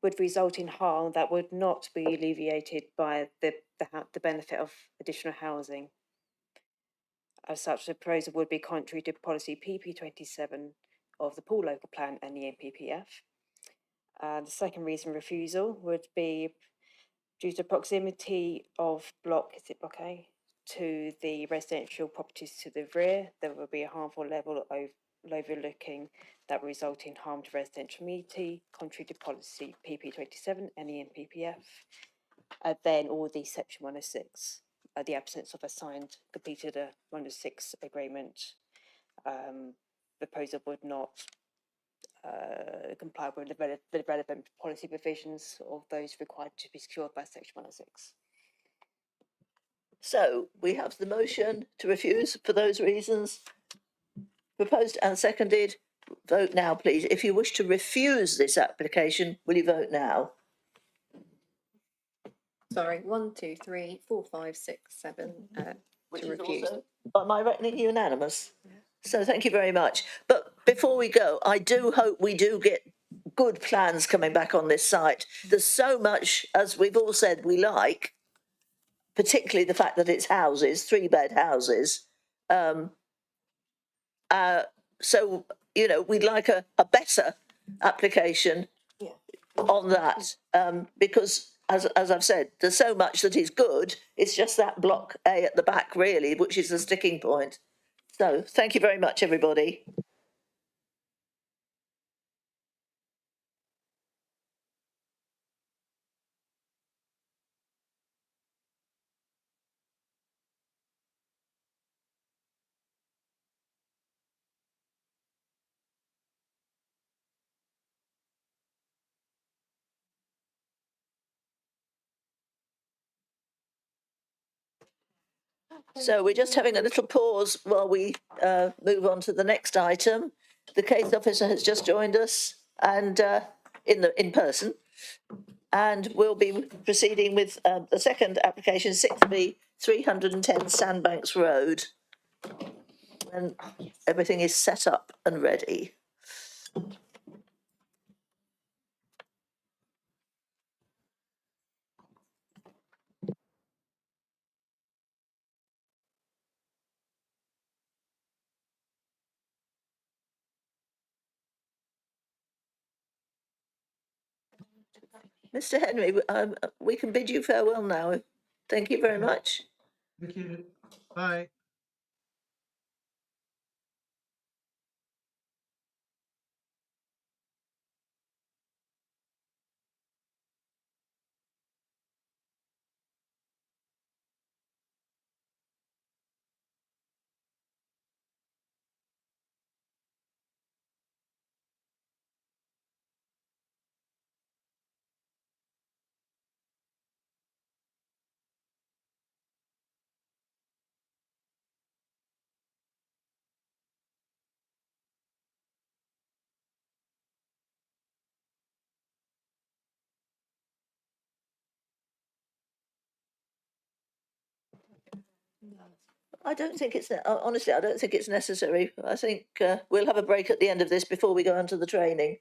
Would result in harm that would not be alleviated by the benefit of additional housing. As such, the proposal would be contrary to policy PP27 of the Pool Local Plan and the NPPF. The second reason refusal would be due to proximity of Block A to the residential properties to the rear. There will be a harmful level of overlooking that will result in harm to residential amenity, contrary to policy PP27 and the NPPF. Then all the section 106, the absence of a signed, completed a 106 agreement, the proposal would not comply with the relevant policy provisions of those required to be secured by section 106. So we have the motion to refuse for those reasons. Proposed and seconded. Vote now, please. If you wish to refuse this application, will you vote now? Sorry, 1, 2, 3, 4, 5, 6, 7 Which to is refuse. also, am I reckoning unanimous? So thank you very much. But before we go, I do hope we do get good plans coming back on this site. There's so much, as we've all said, we like, particularly the fact that it's houses, 3-bed houses. So, you know, we'd like a better application on that, because as I've said, there's so much that is good. It's just that Block A at the back, really, which is the sticking point. So thank you very much, everybody. So we're just having a little pause while we move on to the next item. The case officer has just joined us and in person, and we'll be proceeding with the second application, 6B, 310 Sandbanks Road. And everything is set up and ready. Mr. Henry, we can bid you farewell now. Thank you very much. Thank you. Bye. I don't think it's, honestly, I don't think it's necessary. I think we'll have a break at the end of this before we go on to the training.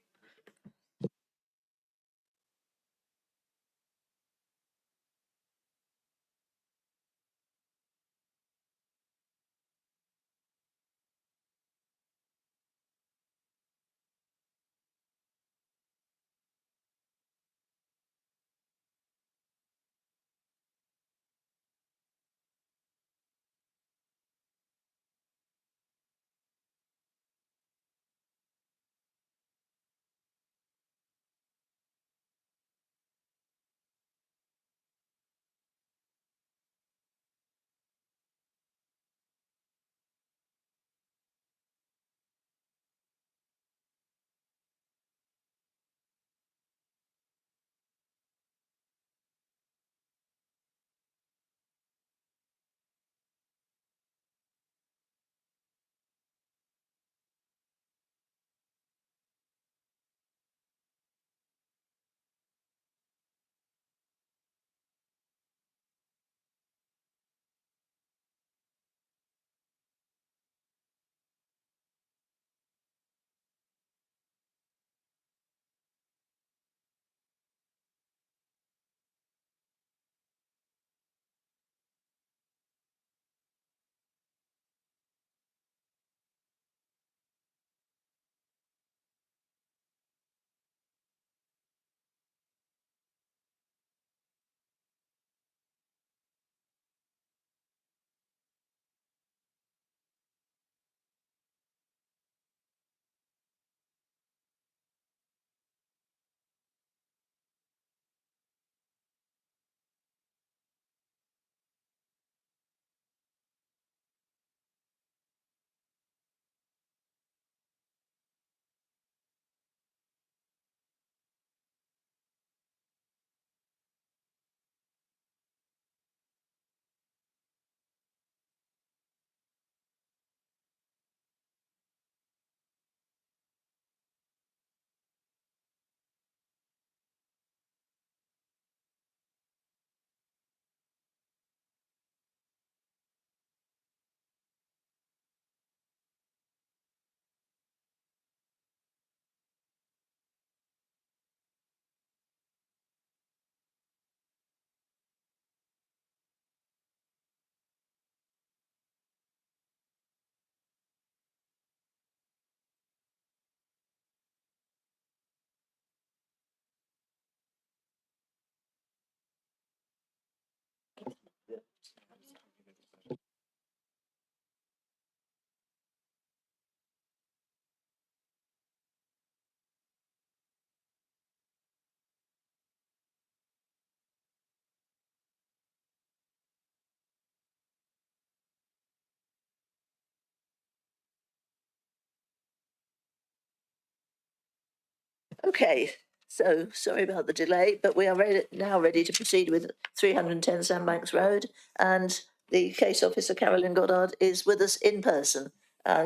Okay, so sorry about the delay, but we are now ready to proceed with 310 Sandbanks Road, and the case officer Carolyn Goddard is with us in person.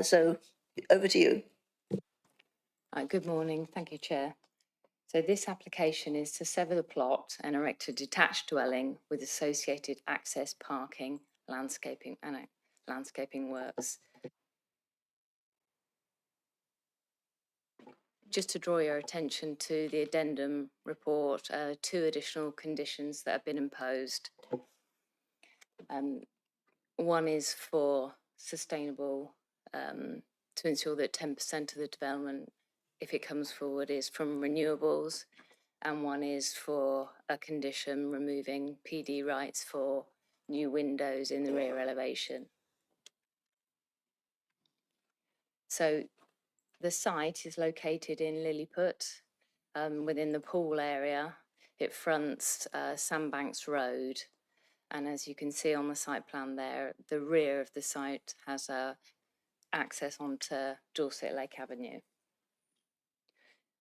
So over to you. Good morning. Thank you, Chair. So this application is to sever the plot and erect a detached dwelling with associated access, parking, landscaping and landscaping works. Just to draw your attention to the addendum report, 2 additional conditions that have been imposed. One is for sustainable, to ensure that 10% of the development, if it comes forward, is from renewables, and one is for a condition removing PD rights for new windows in the rear elevation. So the site is located in Lilliput, within the pool area. It fronts Sandbanks Road, and as you can see on the site plan there, the rear of the site has access onto Dorset Lake Avenue.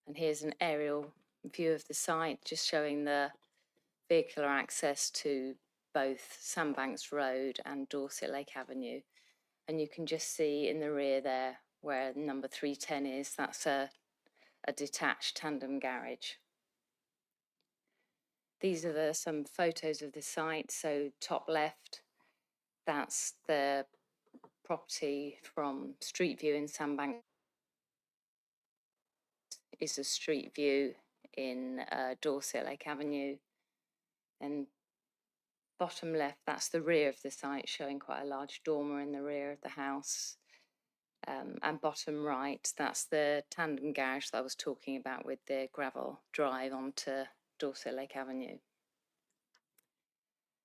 And here's an aerial view of the site, just showing the vehicular access to both Sandbanks Road and Dorset Lake Avenue. And you can just see in the rear there where number 310 is, that's a detached tandem garage. These are some photos of the site. So top left, that's the property from Street View in Sandbanks. Is a street view in Dorset Lake Avenue. And bottom left, that's the rear of the site, showing quite a large dormer in the rear of the house. And bottom right, that's the tandem garage that I was talking about with the gravel drive onto Dorset Lake Avenue.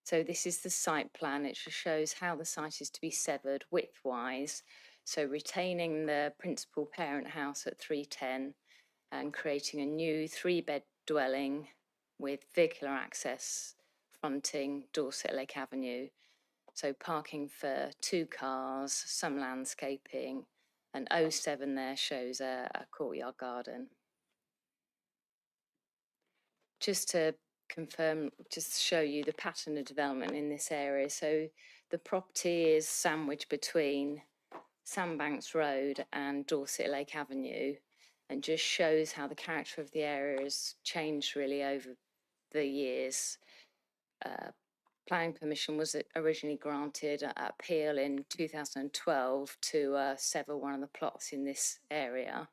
So this is the site plan. It just shows how the site is to be severed widthwise. So retaining the principal parent house at 310 and creating a new 3-bed dwelling with vehicular access fronting Dorset Lake Avenue. So parking for 2 cars, some landscaping, and 07 there shows a courtyard garden. Just to confirm, just show you the pattern of development in this area. So the property is sandwiched between Sandbanks Road and Dorset Lake Avenue, and just shows how the character of the area has changed really over the years. Planning permission was originally granted at Peel in 2012 to sever one of the plots in this area.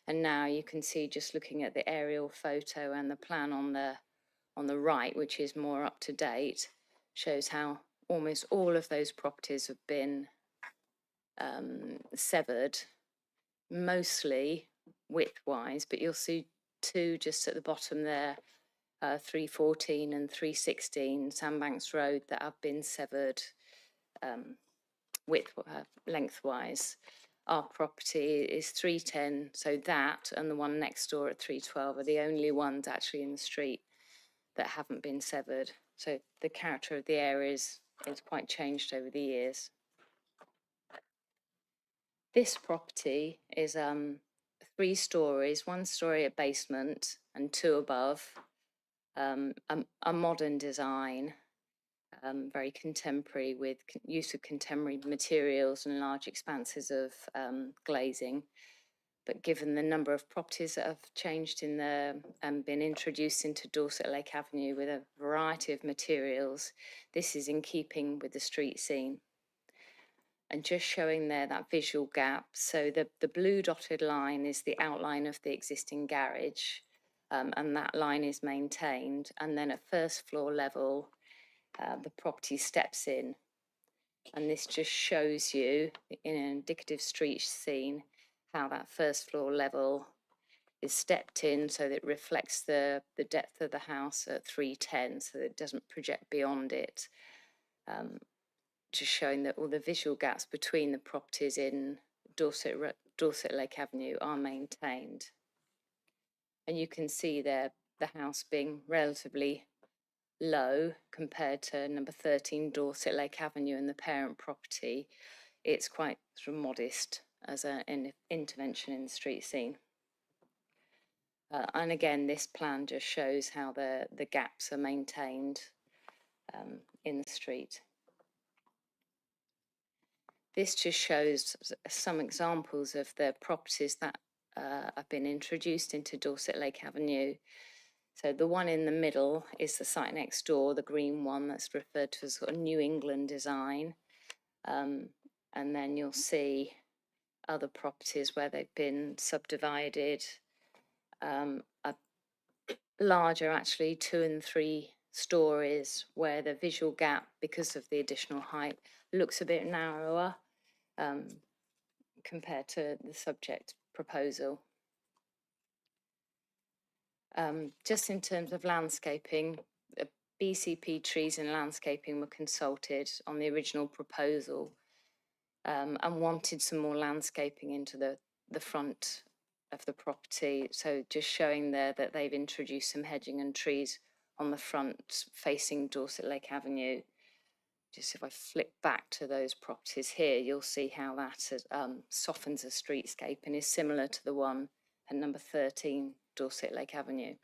And now you can see, just looking at the aerial photo and the plan on the right, which is more up to date, shows how almost all of those properties have been severed, mostly widthwise, but you'll see 2 just at the bottom there, 314 and 316 Sandbanks Road, that have been severed lengthwise. Our property is 310, so that and the one next door at 312 are the only ones actually in the street that haven't been severed. So the character of the area is quite changed over the years. This property is 3 stories, 1 story at basement and 2 above. A modern design, very contemporary, with use of contemporary materials and large expanses of glazing. But given the number of properties that have changed in the been introduced into Dorset Lake Avenue with a variety of materials, this is in keeping with the street scene. And just showing there that visual gap. So the blue dotted line is the outline of the existing garage, and that line is maintained. And then at first floor level, the property steps in. And this just shows you in an indicative street scene how that first floor level is stepped in, so that it reflects the depth of the house at 310, so that it doesn't project beyond it. Just showing that all the visual gaps between the properties in Dorset Lake Avenue are maintained. And you can see there the house being relatively low compared to number 13 Dorset Lake Avenue and the parent property. It's quite sort of modest as an intervention in the street scene. And again, this plan just shows how the gaps are maintained in the street. This just shows some examples of the properties that have been introduced into Dorset Lake Avenue. So the one in the middle is the site next door, the green one that's referred to as sort of New England design. And then you'll see other properties where they've been subdivided, larger actually, 2 and 3 stories, where the visual gap, because of the additional height, looks a bit narrower compared to the subject proposal. Just in terms of landscaping, BCP trees and landscaping were consulted on the original proposal and wanted some more landscaping into the front of the property. So just showing there that they've introduced some hedging and trees on the front facing Dorset Lake Avenue. Just if I flick back to those properties here, you'll see how that softens the streetscape and is similar to the one at number 13 Dorset Lake Avenue.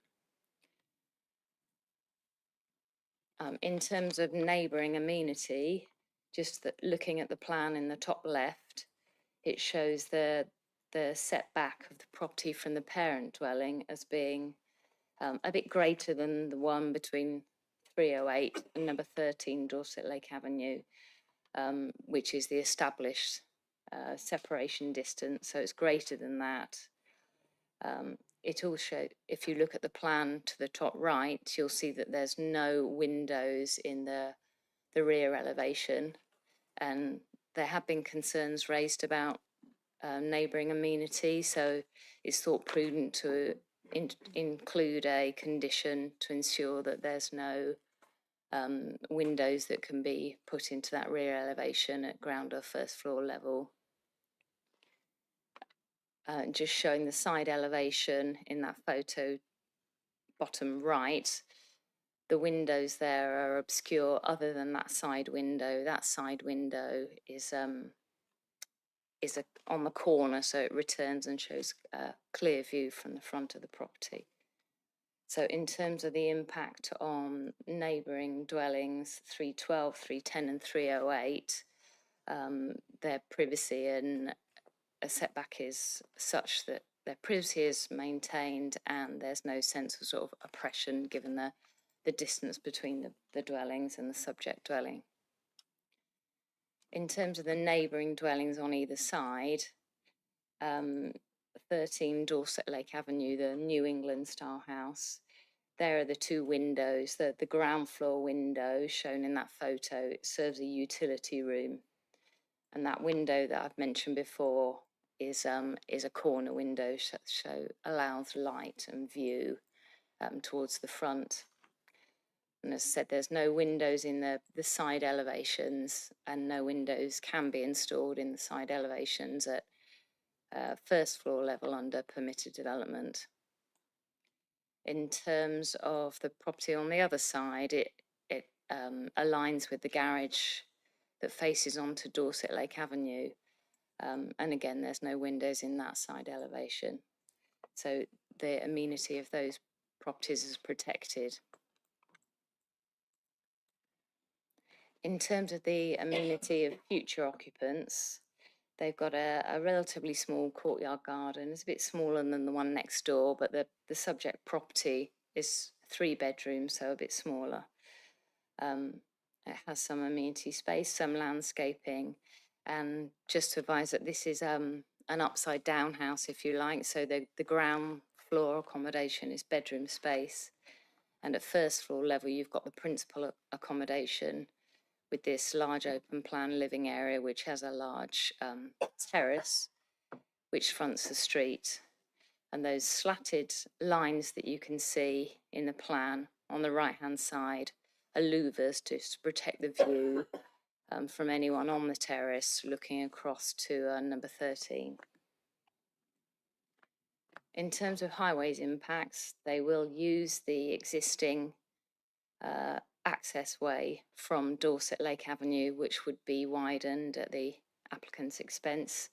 In terms of neighbouring amenity, just looking at the plan in the top left, it shows the setback of the property from the parent dwelling as being a bit greater than the one between 308 and number 13 Dorset Lake Avenue, which is the established separation distance, so it's greater than that. It also, if you look at the plan to the top right, you'll see that there's no windows in the rear elevation, and there have been concerns raised about neighbouring amenity, so it's thought prudent to include a condition to ensure that there's no windows that can be put into that rear elevation at ground or first floor level. Just showing the side elevation in that photo bottom right, the windows there are obscure other than that side window. That side window is on the corner, so it returns and shows a clear view from the front of the property. So in terms of the impact on neighbouring dwellings, 312, 310 and 308, their privacy and a setback is such that their privacy is maintained and there's no sense of sort of oppression given the distance between the dwellings and the subject dwelling. In terms of the neighbouring dwellings on either side, 13 Dorset Lake Avenue, the New England style house, there are the 2 windows. The ground floor window shown in that photo, it serves a utility room. And that window that I've mentioned before is a corner window, so allows light and view towards the front. And as I said, there's no windows in the side elevations, and no windows can be installed in the side elevations at first floor level under permitted development. In terms of the property on the other side, it aligns with the garage that faces onto Dorset Lake Avenue. And again, there's no windows in that side elevation. So the amenity of those properties is protected. In terms of the amenity of future occupants, they've got a relatively small courtyard garden. It's a bit smaller than the one next door, but the subject property is 3 bedrooms, so a bit smaller. It has some amenity space, some landscaping, and just to advise that this is an upside down house, if you like. So the ground floor accommodation is bedroom space, and at first floor level you've got the principal accommodation with this large open plan living area which has a large terrace which fronts the street, and those slatted lines that you can see in the plan on the right hand side are louvers to protect the view from anyone on the terrace looking across to number 13. In terms of highways impacts, they will use the existing access way from Dorset Lake Avenue, which would be widened at the applicant's expense.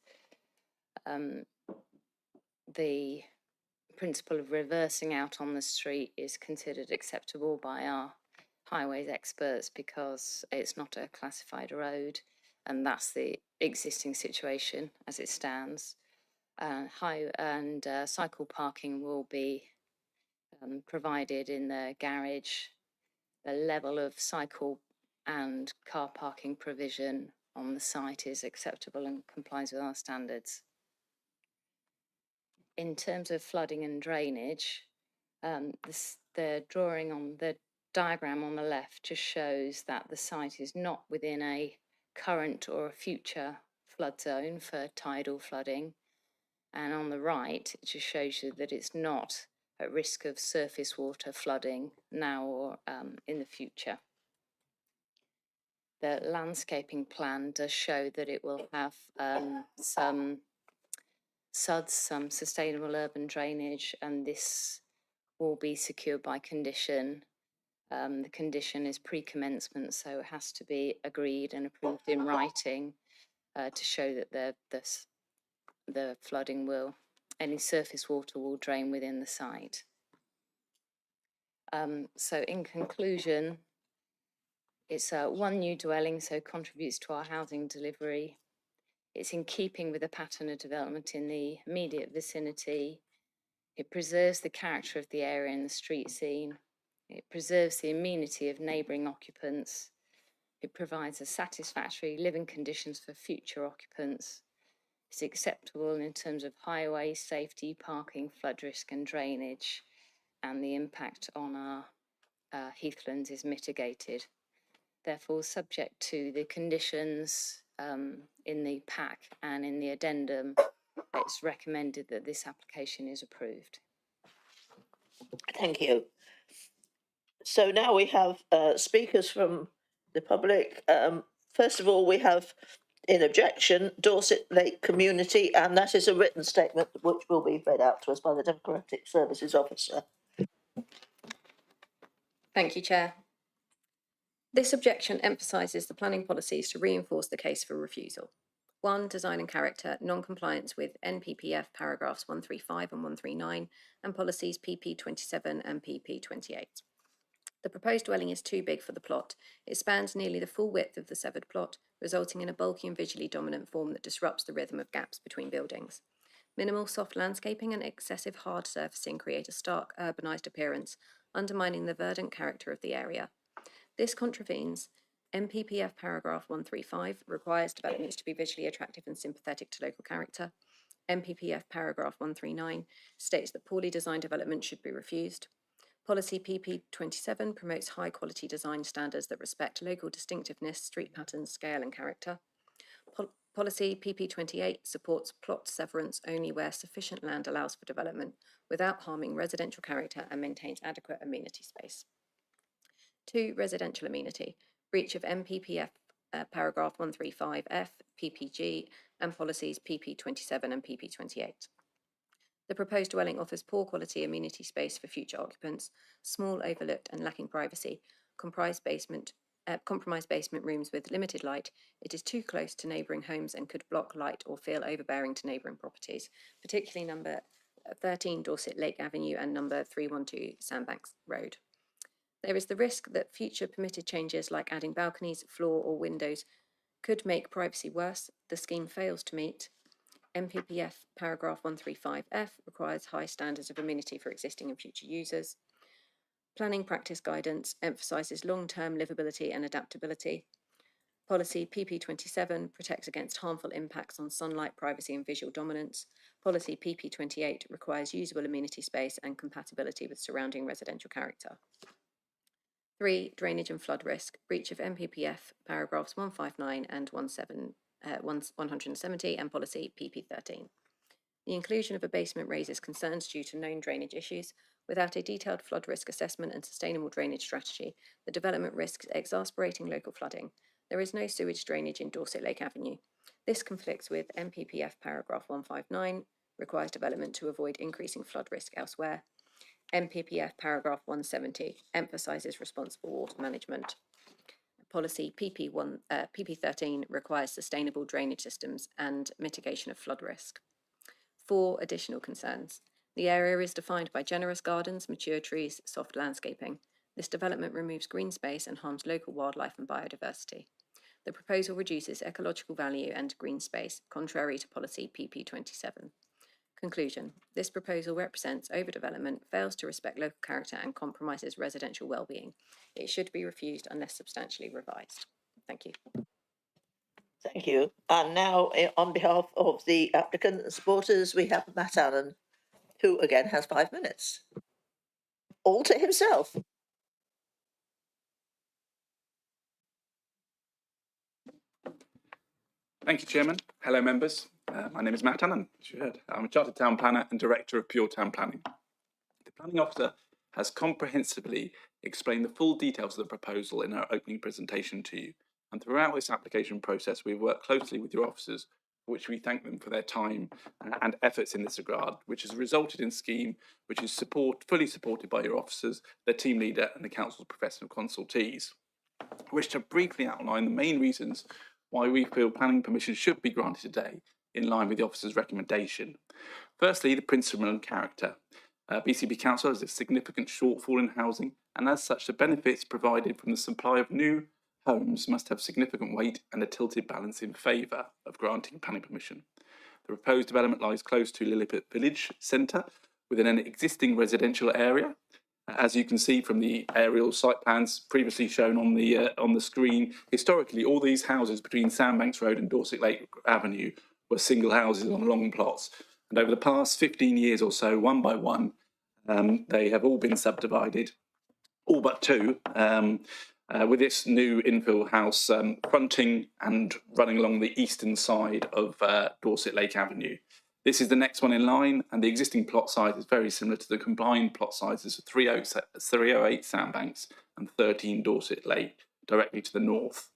The principle of reversing out on the street is considered acceptable by our highways experts because it's not a classified road, and that's the existing situation as it stands. Cycle parking will be provided in the garage. The level of cycle and car parking provision on the site is acceptable and complies with our standards. In terms of flooding and drainage, the drawing on the diagram on the left just shows that the site is not within a current or a future flood zone for tidal flooding. And on the right, it just shows you that it's not at risk of surface water flooding now or in the future. The landscaping plan does show that it will have some SUDs, some sustainable urban drainage, and this will be secured by condition. The condition is pre-commencement, so it has to be agreed and approved in writing to show that the flooding will, any surface water will drain within the site. So in conclusion, it's one new dwelling, so contributes to our housing delivery. It's in keeping with the pattern of development in the immediate vicinity. It preserves the character of the area and the street scene. It preserves the amenity of neighbouring occupants. It provides a satisfactory living conditions for future occupants. It's acceptable in terms of highway safety, parking, flood risk and drainage, and the impact on our heathlands is mitigated. Therefore, subject to the conditions in the pack and in the addendum, it's recommended that this application is approved. Thank you. So now we have speakers from the public. First of all, we have in objection Dorset Lake Community, and that is a written statement which will be read out to us by the Democratic Services Officer. Thank you, Chair. This objection emphasises the planning policies to reinforce the case for refusal. 1. Design and character, non-compliance with NPPF paragraphs 135 and 139 and policies PP 27 and PP 28. The proposed dwelling is too big for the plot. It spans nearly the full width of the severed plot, resulting in a bulky and visually dominant form that disrupts the rhythm of gaps between buildings. Minimal soft landscaping and excessive hard surfacing create a stark urbanised appearance, undermining the verdant character of the area. This contravenes NPPF paragraph 135, requires developments to be visually attractive and sympathetic to local character. NPPF paragraph 139 states that poorly designed development should be refused. Policy PP 27 promotes high quality design standards that respect local distinctiveness, street patterns, scale and character. Policy PP 28 supports plot severance only where sufficient land allows for development without harming residential character and maintains adequate amenity space. 2. Residential amenity, breach of NPPF paragraph 135F, PPG, and policies PP 27 and PP 28. The proposed dwelling offers poor quality amenity space for future occupants, small, overlooked, and lacking privacy, compromised basement rooms with limited light. It is too close to neighbouring homes and could block light or feel overbearing to neighbouring properties, particularly number 13 Dorset Lake Avenue and number 312 Sandbanks Road. There is the risk that future permitted changes like adding balconies, floor or windows could make privacy worse. The scheme fails to meet. NPPF paragraph 135F requires high standards of amenity for existing and future users. Planning practice guidance emphasises long-term livability and adaptability. Policy PP 27 protects against harmful impacts on sunlight, privacy and visual dominance. Policy PP 28 requires usable amenity space and compatibility with surrounding residential character. 3. Drainage and flood risk, breach of NPPF paragraphs 159 and 170 and policy PP 13. The inclusion of a basement raises concerns due to known drainage issues. Without a detailed flood risk assessment and sustainable drainage strategy, the development risks exasperating local flooding. There is no sewage drainage in Dorset Lake Avenue. This conflicts with NPPF paragraph 159, requires development to avoid increasing flood risk elsewhere. NPPF paragraph 170 emphasises responsible water management. Policy PP 13 requires sustainable drainage systems and mitigation of flood risk. 4 additional concerns. The area is defined by generous gardens, mature trees, soft landscaping. This development removes green space and harms local wildlife and biodiversity. The proposal reduces ecological value and green space, contrary to policy PP27. Conclusion. This proposal represents overdevelopment, fails to respect local character and compromises residential well-being. It should be refused unless substantially revised. Thank you. Thank you. And now, on behalf of the applicant and supporters, we have Matt Allen, who again has 5 minutes. All to himself. Thank you, Chairman. Hello, members. My name is Matt Allen, as you heard. I'm a Chartered Town Planner and Director of Pure Town Planning. The Planning Officer has comprehensively explained the full details of the proposal in our opening presentation to you. And throughout this application process, we've worked closely with your officers, for which we thank them for their time and efforts in this regard, which has resulted in a scheme which is fully supported by your officers, their team leader and the Council's professional consultees. I wish to briefly outline the main reasons why we feel planning permission should be granted today, in line with the officer's recommendation. Firstly, the principle and character. BCP Council has a significant shortfall in housing, and as such, the benefits provided from the supply of new homes must have significant weight and a tilted balance in favour of granting planning permission. The proposed development lies close to Lilliput Village Centre, within an existing residential area. As you can see from the aerial site plans previously shown on the screen, historically all these houses between Sandbanks Road and Dorset Lake Avenue were single houses on long plots. And over the past 15 years or so, one by one, they have all been subdivided, all but two, with this new infill house fronting and running along the eastern side of Dorset Lake Avenue. This is the next one in line, and the existing plot size is very similar to the combined plot sizes of 308 Sandbanks and 13 Dorset Lake, directly to the north.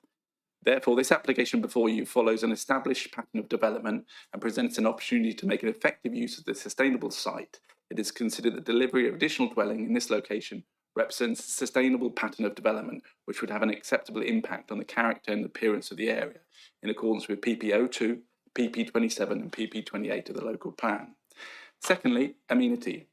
Therefore, this application before you follows an established pattern of development and presents an opportunity to make an effective use of the sustainable site. It is considered that delivery of additional dwelling in this location represents a sustainable pattern of development which would have an acceptable impact on the character and appearance of the area, in accordance with PP02, PP27 and PP28 of the local plan. Secondly, amenity.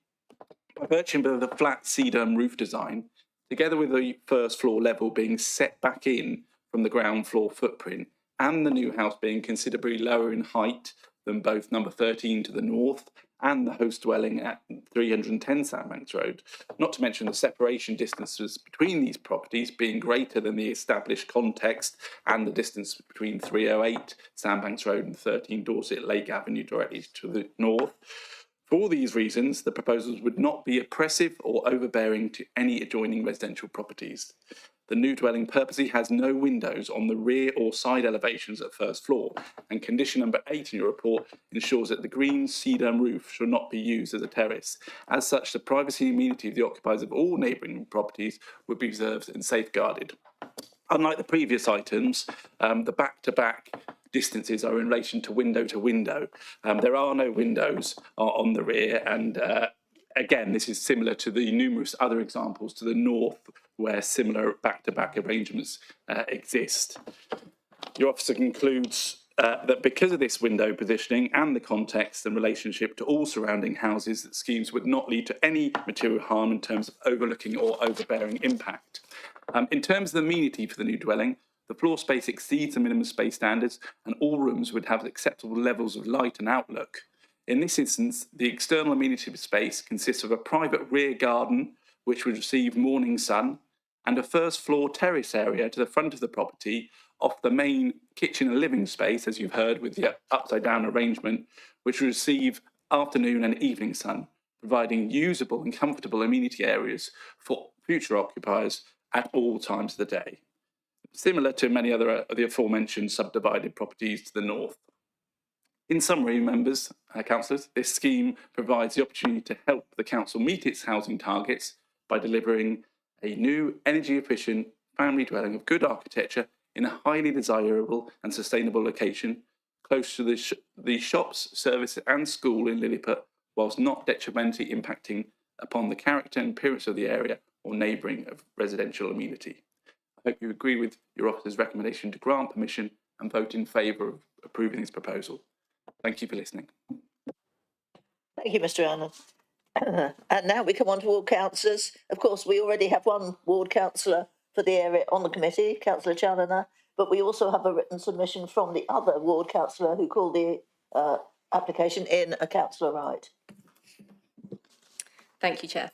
By virtue of the flat cedar roof design, together with the first floor level being set back in from the ground floor footprint, and the new house being considerably lower in height than both number 13 to the north and the host dwelling at 310 Sandbanks Road, not to mention the separation distances between these properties being greater than the established context and the distance between 308 Sandbanks Road and 13 Dorset Lake Avenue directly to the north. For all these reasons, the proposals would not be oppressive or overbearing to any adjoining residential properties. The new dwelling purposely has no windows on the rear or side elevations at first floor, and condition number 8 in your report ensures that the green cedar roof shall not be used as a terrace. As such, the privacy and amenity of the occupiers of all neighbouring properties would be preserved and safeguarded. Unlike the previous items, the back-to-back distances are in relation to window. There are no windows on the rear, and again, this is similar to the numerous other examples to the north where similar back-to-back arrangements exist. Your officer concludes that because of this window positioning and the context and relationship to all surrounding houses, that schemes would not lead to any material harm in terms of overlooking or overbearing impact. In terms of the amenity for the new dwelling, the floor space exceeds the minimum space standards, and all rooms would have acceptable levels of light and outlook. In this instance, the external amenity space consists of a private rear garden, which would receive morning sun, and a first floor terrace area to the front of the property off the main kitchen and living space, as you've heard with the upside down arrangement, which would receive afternoon and evening sun, providing usable and comfortable amenity areas for future occupiers at all times of the day. Similar to many other of the aforementioned subdivided properties to the north. In summary, members, councillors, this scheme provides the opportunity to help the council meet its housing targets by delivering a new energy-efficient family dwelling of good architecture in a highly desirable and sustainable location, close to the shops, service and school in Lilliput, whilst not detrimentally impacting upon the character and appearance of the area or neighbouring of residential amenity. I hope you agree with your officer's recommendation to grant permission and vote in favour of approving this proposal. Thank you for listening. Thank you, Mr. Allen. And now we come on to ward councillors. Of course, we already have one ward councillor for the area on the committee, Councillor Challoner, but we also have a written submission from the other ward councillor who called the application in a councillor Wright. Thank you, Chair.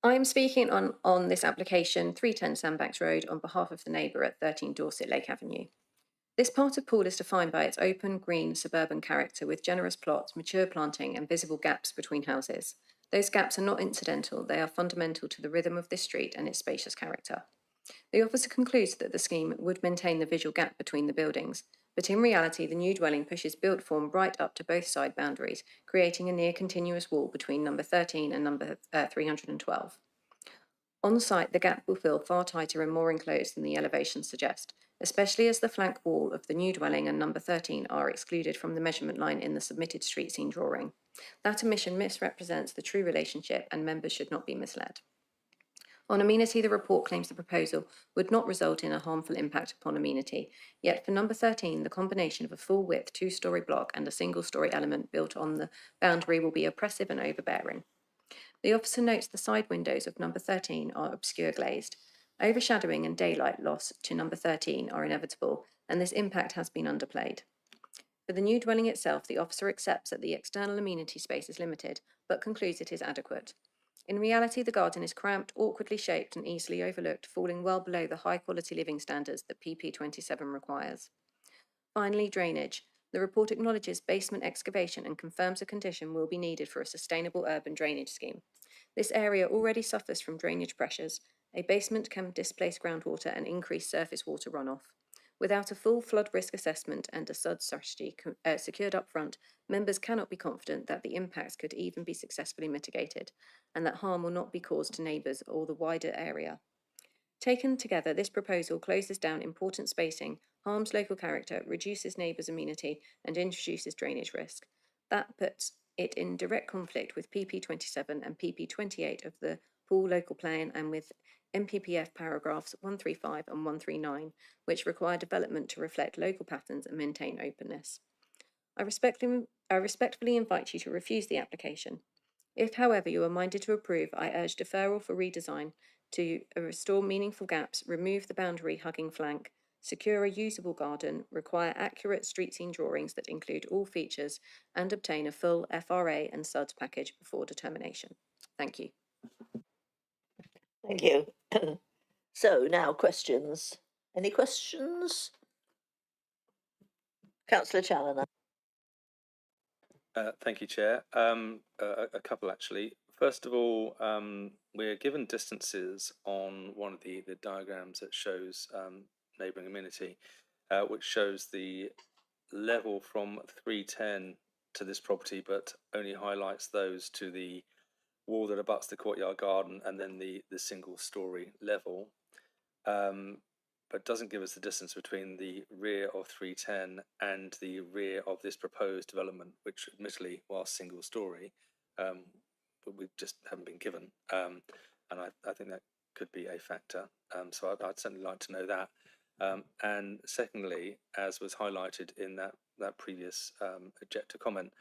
I'm speaking on this application 310 Sandbanks Road on behalf of the neighbour at 13 Dorset Lake Avenue. This part of Poole is defined by its open, green, suburban character with generous plots, mature planting and visible gaps between houses. Those gaps are not incidental, they are fundamental to the rhythm of this street and its spacious character. The officer concludes that the scheme would maintain the visual gap between the buildings, but in reality the new dwelling pushes built form right up to both side boundaries, creating a near continuous wall between number 13 and number 312. On site, the gap will feel far tighter and more enclosed than the elevations suggest, especially as the flank wall of the new dwelling and number 13 are excluded from the measurement line in the submitted street scene drawing. That omission misrepresents the true relationship and members should not be misled. On amenity, the report claims the proposal would not result in a harmful impact upon amenity, yet for number 13, the combination of a full-width two-storey block and a single-storey element built on the boundary will be oppressive and overbearing. The officer notes the side windows of number 13 are obscure glazed. Overshadowing and daylight loss to number 13 are inevitable, and this impact has been underplayed. For the new dwelling itself, the officer accepts that the external amenity space is limited, but concludes it is adequate. In reality, the garden is cramped, awkwardly shaped and easily overlooked, falling well below the high-quality living standards that PP27 requires. Finally, drainage. The report acknowledges basement excavation and confirms a condition will be needed for a sustainable urban drainage scheme. This area already suffers from drainage pressures. A basement can displace groundwater and increase surface water runoff. Without a full flood risk assessment and a SUD strategy secured up front, members cannot be confident that the impacts could even be successfully mitigated, and that harm will not be caused to neighbours or the wider area. Taken together, this proposal closes down important spacing, harms local character, reduces neighbours' amenity, and introduces drainage risk. That puts it in direct conflict with PP27 and PP28 of the Poole local plan and with MPPF paragraphs 135 and 139, which require development to reflect local patterns and maintain openness. I respectfully invite you to refuse the application. If, however, you are minded to approve, I urge deferral for redesign to restore meaningful gaps, remove the boundary hugging flank, secure a usable garden, require accurate street scene drawings that include all features, and obtain a full FRA and SUD package before determination. Thank you. Thank you. So now questions. Any questions? Councillor Challoner. Thank you, Chair. A couple, actually. First of all, we're given distances on one of the diagrams that shows neighbouring amenity, which shows the level from 310 to this property, but only highlights those to the wall that abuts the courtyard garden and then the single-storey level. But doesn't give us the distance between the rear of 310 and the rear of this proposed development, which admittedly, while single story, but we just haven't been given. And I think that could be a factor. So I'd certainly like to know that. And secondly, as was highlighted in that previous objector comment,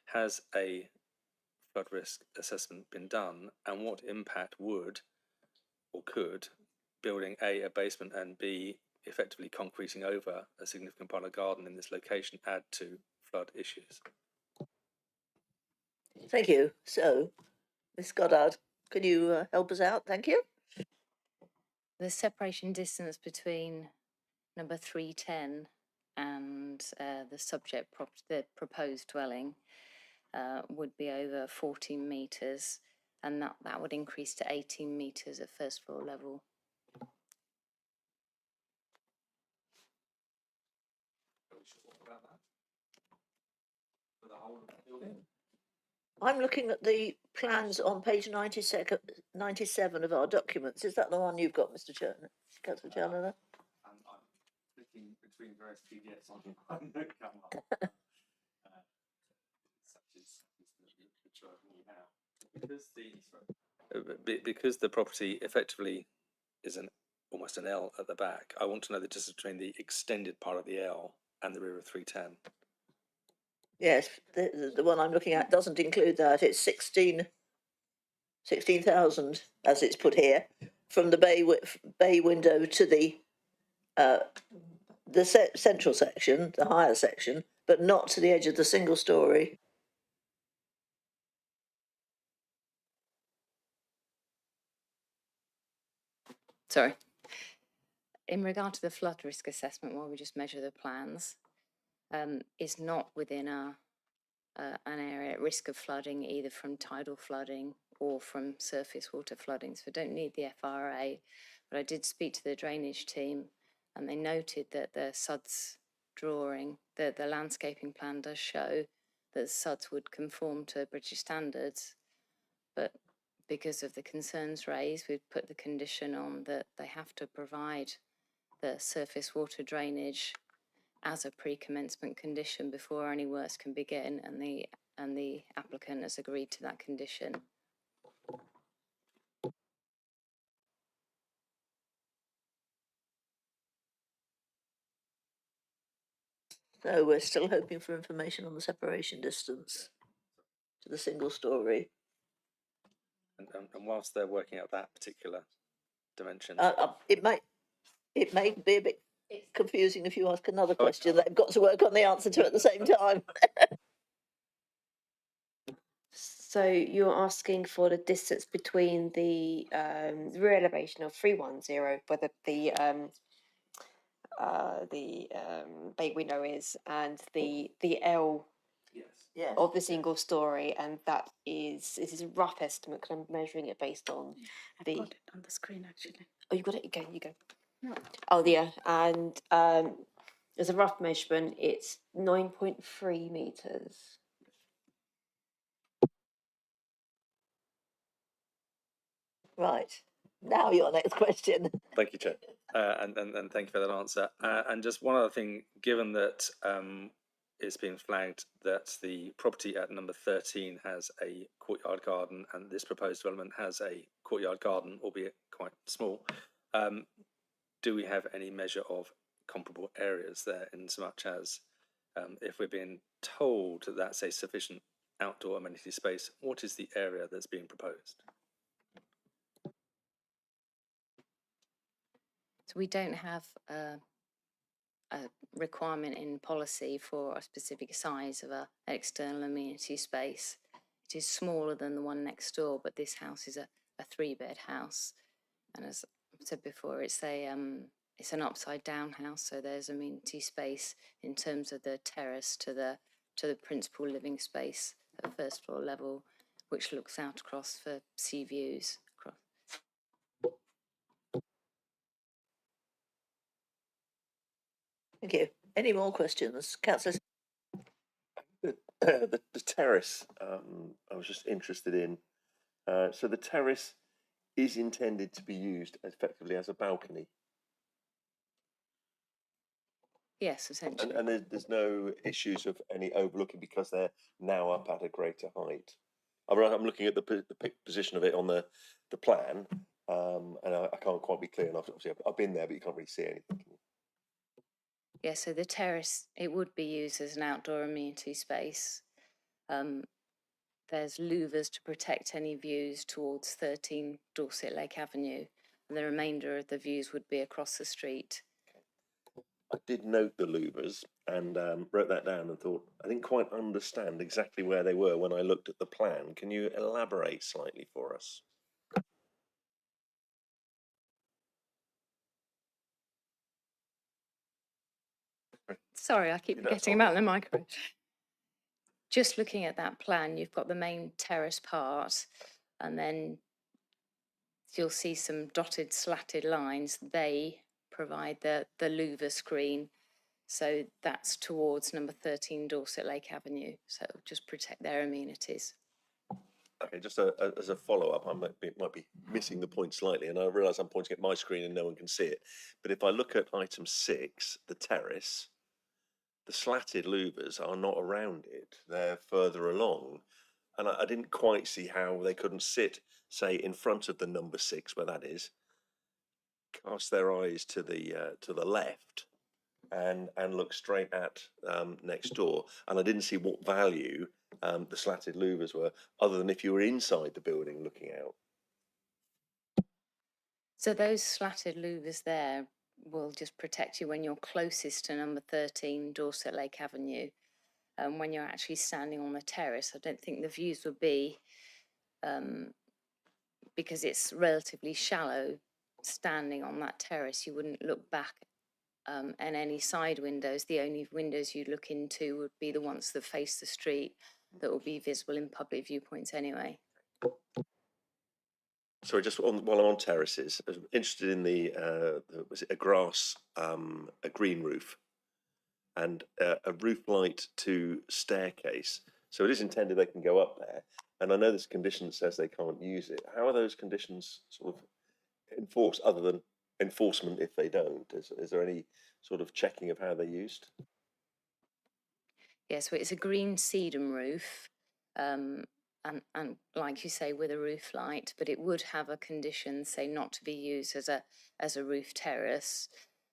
has a flood risk assessment been done, and what impact would or could building a basement and B, effectively concreting over a significant part of the garden in this location add to flood issues? Thank you. So, Ms Goddard, can you help us out? Thank you. The separation distance between number 310 and the proposed dwelling would be over 14 metres, and that would increase to 18 metres at first floor level. I'm looking at the plans on page 97 of our documents. Is that the one you've got, Mr. Chairman? Councillor Challoner? I'm flicking between various PDFs on the camera. Such is the choice we have. Because the property effectively is almost an L at the back, I want to know the distance between the extended part of the L and the rear of 310. Yes, the one I'm looking at doesn't include that. It's 16,000 as it's put here, from the bay window to the central section, the higher section, but not to the edge of the single story. Sorry. In regard to the flood risk assessment, while we just measure the plans, is not within an area at risk of flooding, either from tidal flooding or from surface water flooding. So I don't need the FRA, but I did speak to the drainage team, and they noted that the SUDS drawing, the landscaping plan does show that SUDS would conform to British standards, but because of the concerns raised, we've put the condition on that they have to provide the surface water drainage as a pre-commencement condition before any works can begin, and the applicant has agreed to that condition. So we're still hoping for information on the separation distance to the single story. And whilst they're working out that particular dimension, It may be a bit confusing if you ask another question that I've got to work on the answer to at the same time. So you're asking for the distance between the rear elevation of 310, whether the bay window is, and the L of the single story, and that is, this is a rough estimate because I'm measuring it based on I've got it on the screen actually. Oh, you got it? Okay, you go. No. Oh, yeah, and as a rough measurement, it's 9.3 meters. Right. Now your next question. thank you, Chair, and thank you for that answer. And just one other thing, given that it's been flagged that the property at number 13 has a courtyard garden, and this proposed development has a courtyard garden, albeit quite small, do we have any measure of comparable areas there, in so much as if we're being told that that's a sufficient outdoor amenity space, what is the area that's being proposed? So we don't have a requirement in policy for a specific size of an external amenity space. It is smaller than the one next door, but this house is a 3-bed house, and as I said before, it's an upside down house, so there's amenity space in terms of the terrace to the principal living space at first floor level, which looks out across for sea views. Thank you. Any more questions, councillors? The terrace, I was just interested in. So the terrace is intended to be used effectively as a balcony. Yes, essentially. And there's no issues of any overlooking because they're now up at a greater height. I'm looking at the position of it on the plan, and I can't quite be clear enough. Obviously, I've been there, but you can't really see anything. Yeah, so the terrace, it would be used as an outdoor amenity space. There's louvers to protect any views towards 13 Dorset Lake Avenue, and the remainder of the views would be across the street. I did note the louvers and wrote that down and thought I didn't quite understand exactly where they were when I looked at the plan. Can you elaborate slightly for us? Sorry, I keep forgetting about the microphone. Just looking at that plan, you've got the main terrace part, and then you'll see some dotted, slatted lines. They provide the louver screen. So that's towards number 13 Dorset Lake Avenue. So just protect their amenities. Okay, just as a follow-up, I might be missing the point slightly, and I realise I'm pointing at my screen and no one can see it. But if I look at item 6, the terrace, the slatted louvers are not around it. They're further along. And I didn't quite see how they couldn't sit, say, in front of the number 6, where that is, cast their eyes to the left, and look straight at next door. And I didn't see what value the slatted louvers were, other than if you were inside the building looking out. So those slatted louvers there will just protect you when you're closest to number 13 Dorset Lake Avenue. When you're actually standing on the terrace, I don't think the views would be, because it's relatively shallow, standing on that terrace, you wouldn't look back and any side windows. The only windows you'd look into would be the ones that face the street, that will be visible in public viewpoints anyway. Sorry, just while I'm on terraces, I was interested in was it a grass, a green roof, and a roof light to staircase. So it is intended they can go up there, and I know there's a condition that says they can't use it. How are those conditions sort of enforced, other than enforcement if they don't? Is there any sort of checking of how they're used? Yeah, so it's a green sedum roof, and like you say, with a roof light, but it would have a condition, say, not to be used as a roof terrace.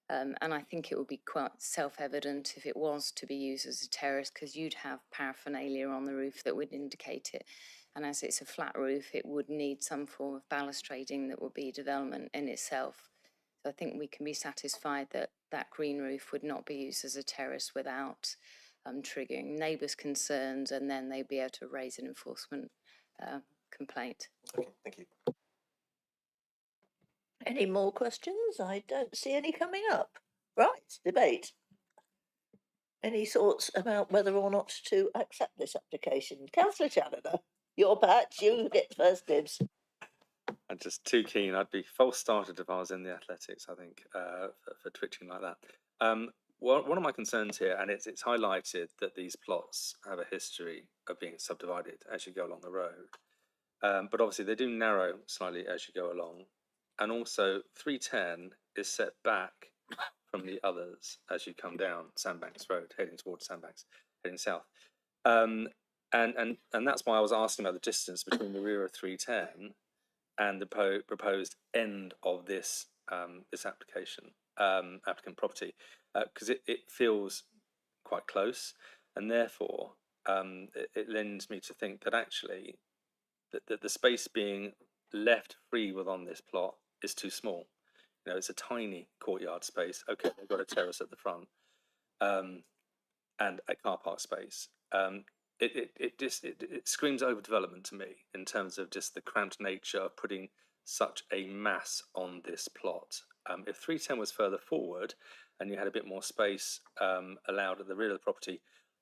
And I think it would be quite self-evident if it was to be used as a terrace, because you'd have paraphernalia on the roof that would indicate it. And as it's a flat roof, it would need some form of balustrading that would be development in itself. So I think we can be satisfied that that green roof would not be used as a terrace without triggering neighbours' concerns, and then they'd be able to raise an enforcement complaint. Okay, thank you. Any more questions? I don't see any coming up. Right, debate. Any thoughts about whether or not to accept this application? Councillor Challoner, your patch, you get first dibs. I'm just too keen. I'd be false started if I was in the athletics, I think, for twitching like that. One of my concerns here, and it's highlighted that these plots have a history of being subdivided as you go along the road. But obviously they do narrow slightly as you go along. And also 310 is set back from the others as you come down Sandbanks Road, heading towards Sandbanks, heading south. And that's why I was asking about the distance between the rear of 310 and the proposed end of this this applicant property, because it feels quite close, and therefore it lends me to think that actually that the space being left free within this plot is too small. You know, it's a tiny courtyard space. Okay, they've got a terrace at the front and a car park space. It screams overdevelopment to me in terms of just the cramped nature of putting such a mass on this plot. If 310 was further forward and you had a bit more space allowed at the rear of the property,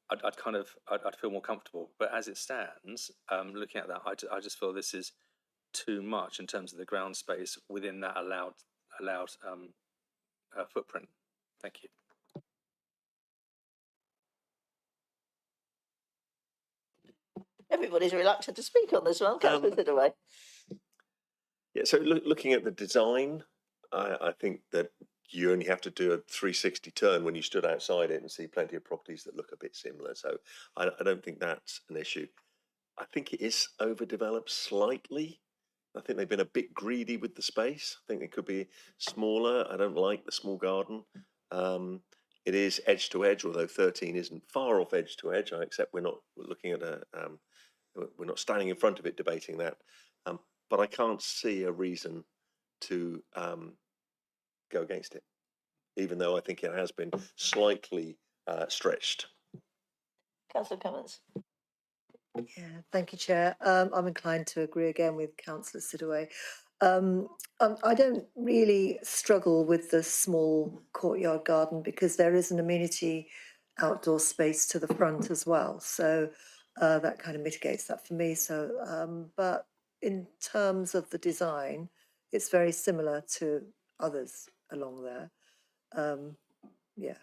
I'd feel more comfortable. But as it stands, looking at that, I just feel this is too much in terms of the ground space within that allowed footprint. Thank you. Everybody's reluctant to speak on this one. Councillor Sidaway. Yeah, so looking at the design, I think that you only have to do a 360 turn when you stood outside it and see plenty of properties that look a bit similar. So I don't think that's an issue. I think it is overdeveloped slightly. I think they've been a bit greedy with the space. I think it could be smaller. I don't like the small garden. It is edge to edge, although 13 isn't far off edge to edge. I accept we're not looking at we're not standing in front of it debating that. But I can't see a reason to go against it, even though I think it has been slightly stretched. Councillor Cummins. Yeah, thank you, Chair. I'm inclined to agree again with Councillor Sidaway. I don't really struggle with the small courtyard garden because there is an amenity outdoor space to the front as well. So that kind of mitigates that for me. So, but in terms of the design, it's very similar to others along there. Yeah.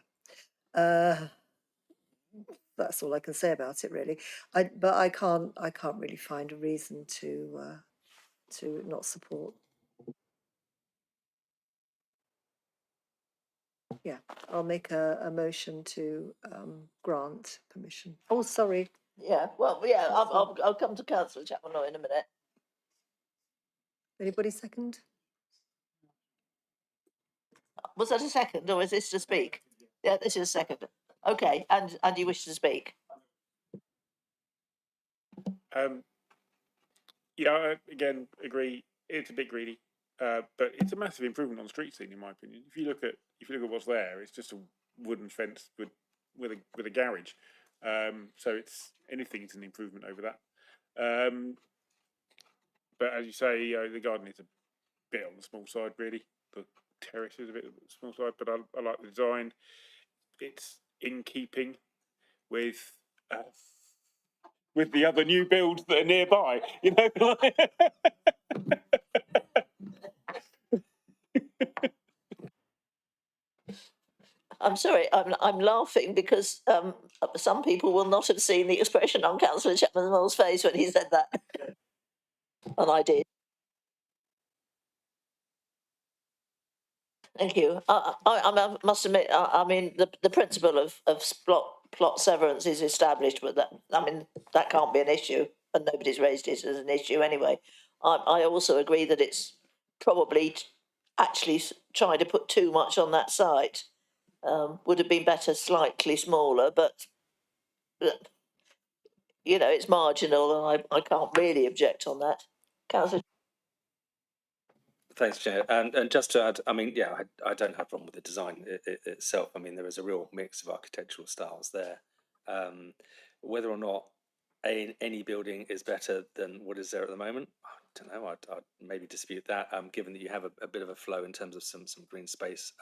That's all I can say about it, really. But I can't really find a reason to not support. Yeah, I'll make a motion to grant permission. Oh, sorry. Yeah, well, yeah, I'll come to Councillor Chapman in a minute. Anybody second? Was that a second, or is this to speak? Yeah, this is a second. Okay, and you wish to speak? Yeah, I again agree. It's a bit greedy, but it's a massive improvement on street scene, in my opinion. If you look at what's there, it's just a wooden fence with a garage. So it's anything. It's an improvement over that. But as you say, the garden is a bit on the small side, really. The terrace is a bit on the small side, but I like the design. It's in keeping with the other new builds that are nearby. You know. I'm sorry, I'm laughing because some people will not have seen the expression on Councillor Chapman-Moll's face when he said that, and I did. Thank you. I must admit, I mean, the principle of plot severance is established, but that can't be an issue, and nobody's raised it as an issue anyway. I also agree that it's probably actually trying to put too much on that site. Would have been better slightly smaller, but you know, it's marginal, and I can't really object on that. Councillor. Thanks, Chair. And just to add, I mean, yeah, I don't have a problem with the design itself. I mean, there is a real mix of architectural styles there. Whether or not any building is better than what is there at the moment, I don't know. I'd maybe dispute that, given that you have a bit of a flow in terms of some green space.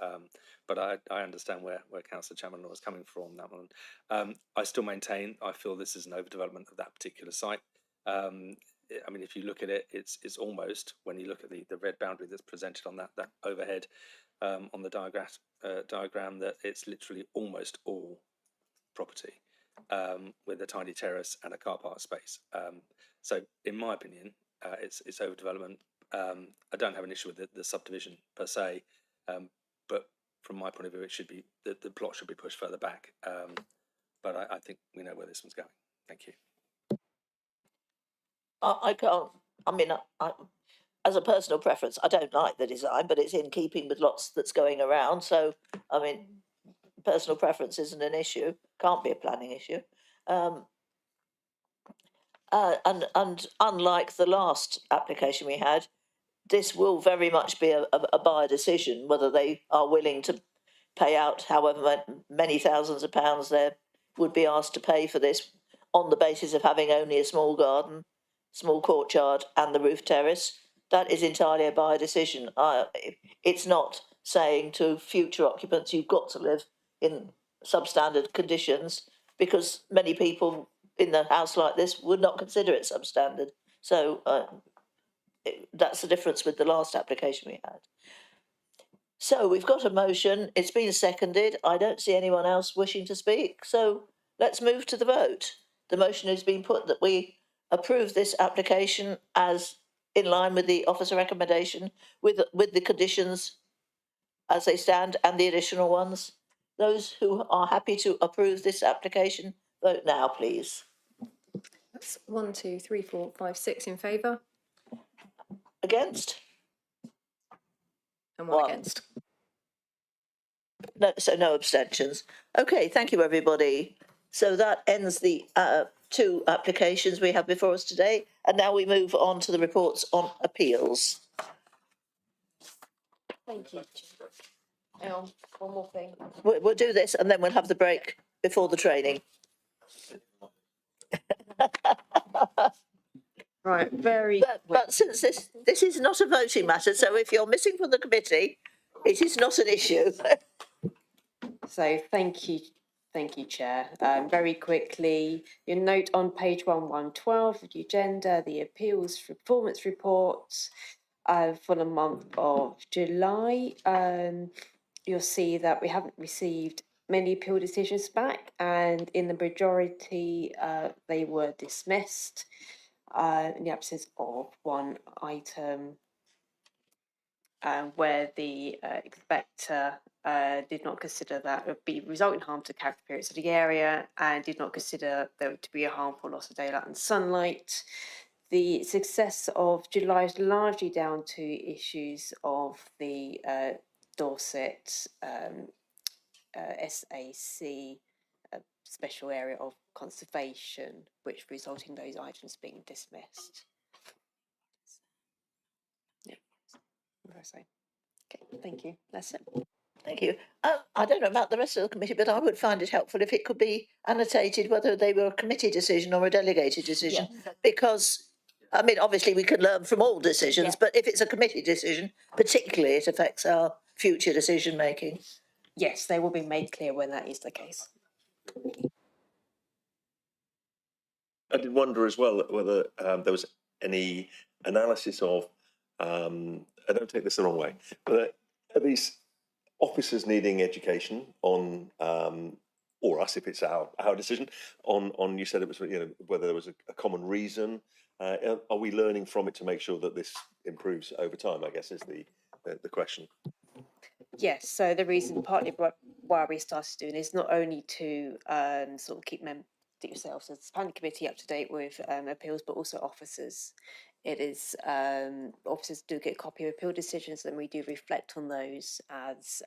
But I understand where Councillor Chapman was coming from on that one. I still maintain, I feel this is an overdevelopment of that particular site. I mean, if you look at it, it's almost, when you look at the red boundary that's presented on that overhead on the diagram, that it's literally almost all property with a tiny terrace and a car park space. So, in my opinion, it's overdevelopment. I don't have an issue with the subdivision per se, but from my point of view, it should be the plot should be pushed further back. But I think we know where this one's going. Thank you. I can't. I mean, as a personal preference, I don't like the design, but it's in keeping with lots that's going around. So, I mean, personal preference isn't an issue. Can't be a planning issue. And unlike the last application we had, this will very much be a buyer decision whether they are willing to pay out however many thousands of pounds they would be asked to pay for this on the basis of having only a small garden, small courtyard and the roof terrace. That is entirely a buyer decision. It's not saying to future occupants you've got to live in substandard conditions, because many people in a house like this would not consider it substandard. So that's the difference with the last application we had. So we've got a motion, it's been seconded. I don't see anyone else wishing to speak, so let's move to the vote. The motion has been put that we approve this application as in line with the officer recommendation, with the conditions as they stand and the additional ones. Those who are happy to approve this application, vote now, please. That's 1, 2, 3, 4, 5, 6 in favour. Against? And one against. No, so no abstentions. Okay, thank you, everybody. So that ends the two applications we have before us today. And now we move on to the reports on appeals. Thank you. One more thing. We'll do this and then we'll have the break before the training. Right, but since this is not a voting matter, so if you're missing from the committee, it is not an issue. So thank you, Chair. Very quickly, your note on page 1112 of the agenda, the appeals performance reports for the month of July. You'll see that we haven't received many appeal decisions back, and in the majority, they were dismissed in the absence of one item where the inspector did not consider that would be resulting harm to character appearance of the area, and did not consider there to be a harmful loss of daylight and sunlight. The success of July is largely down to issues of the Dorset SAC, a special area of conservation, which resulted in those items being dismissed. Yeah. Okay, thank you. That's it. Thank you. I don't know about the rest of the committee, but I would find it helpful if it could be annotated whether they were a committee decision or a delegated decision, because, I mean, obviously we can learn from all decisions, but if it's a committee decision, particularly it affects our future decision making. Yes, they will be made clear when that is the case. I did wonder as well whether there was any analysis of, I don't take this the wrong way, but are these officers needing education on, or us if it's our decision, on you said it was, you know, whether there was a common reason. Are we learning from it to make sure that this improves over time, I guess is the question. Yes, so the reason partly why we started doing is not only to sort of keep yourselves as planning committee up to date with appeals, but also officers. It is officers do get a copy of appeal decisions, and we do reflect on those as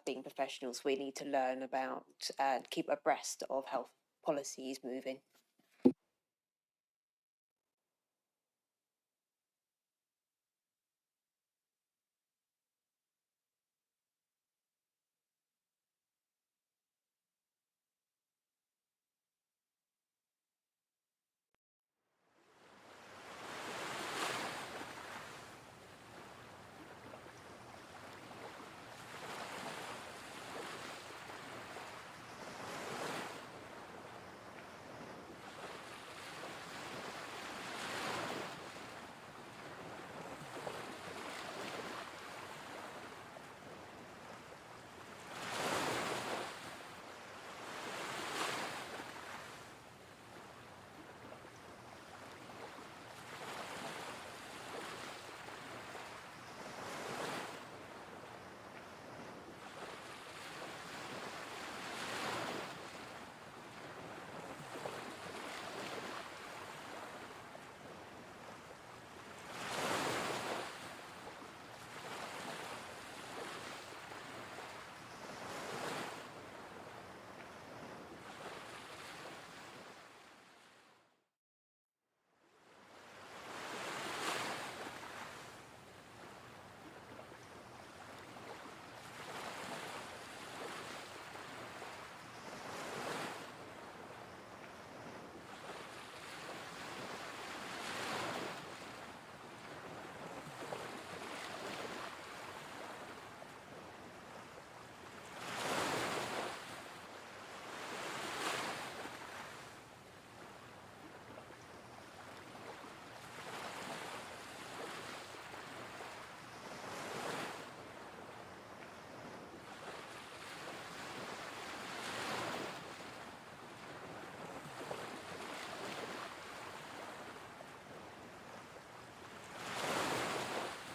being professionals. We need to learn about and keep abreast of how policy is moving.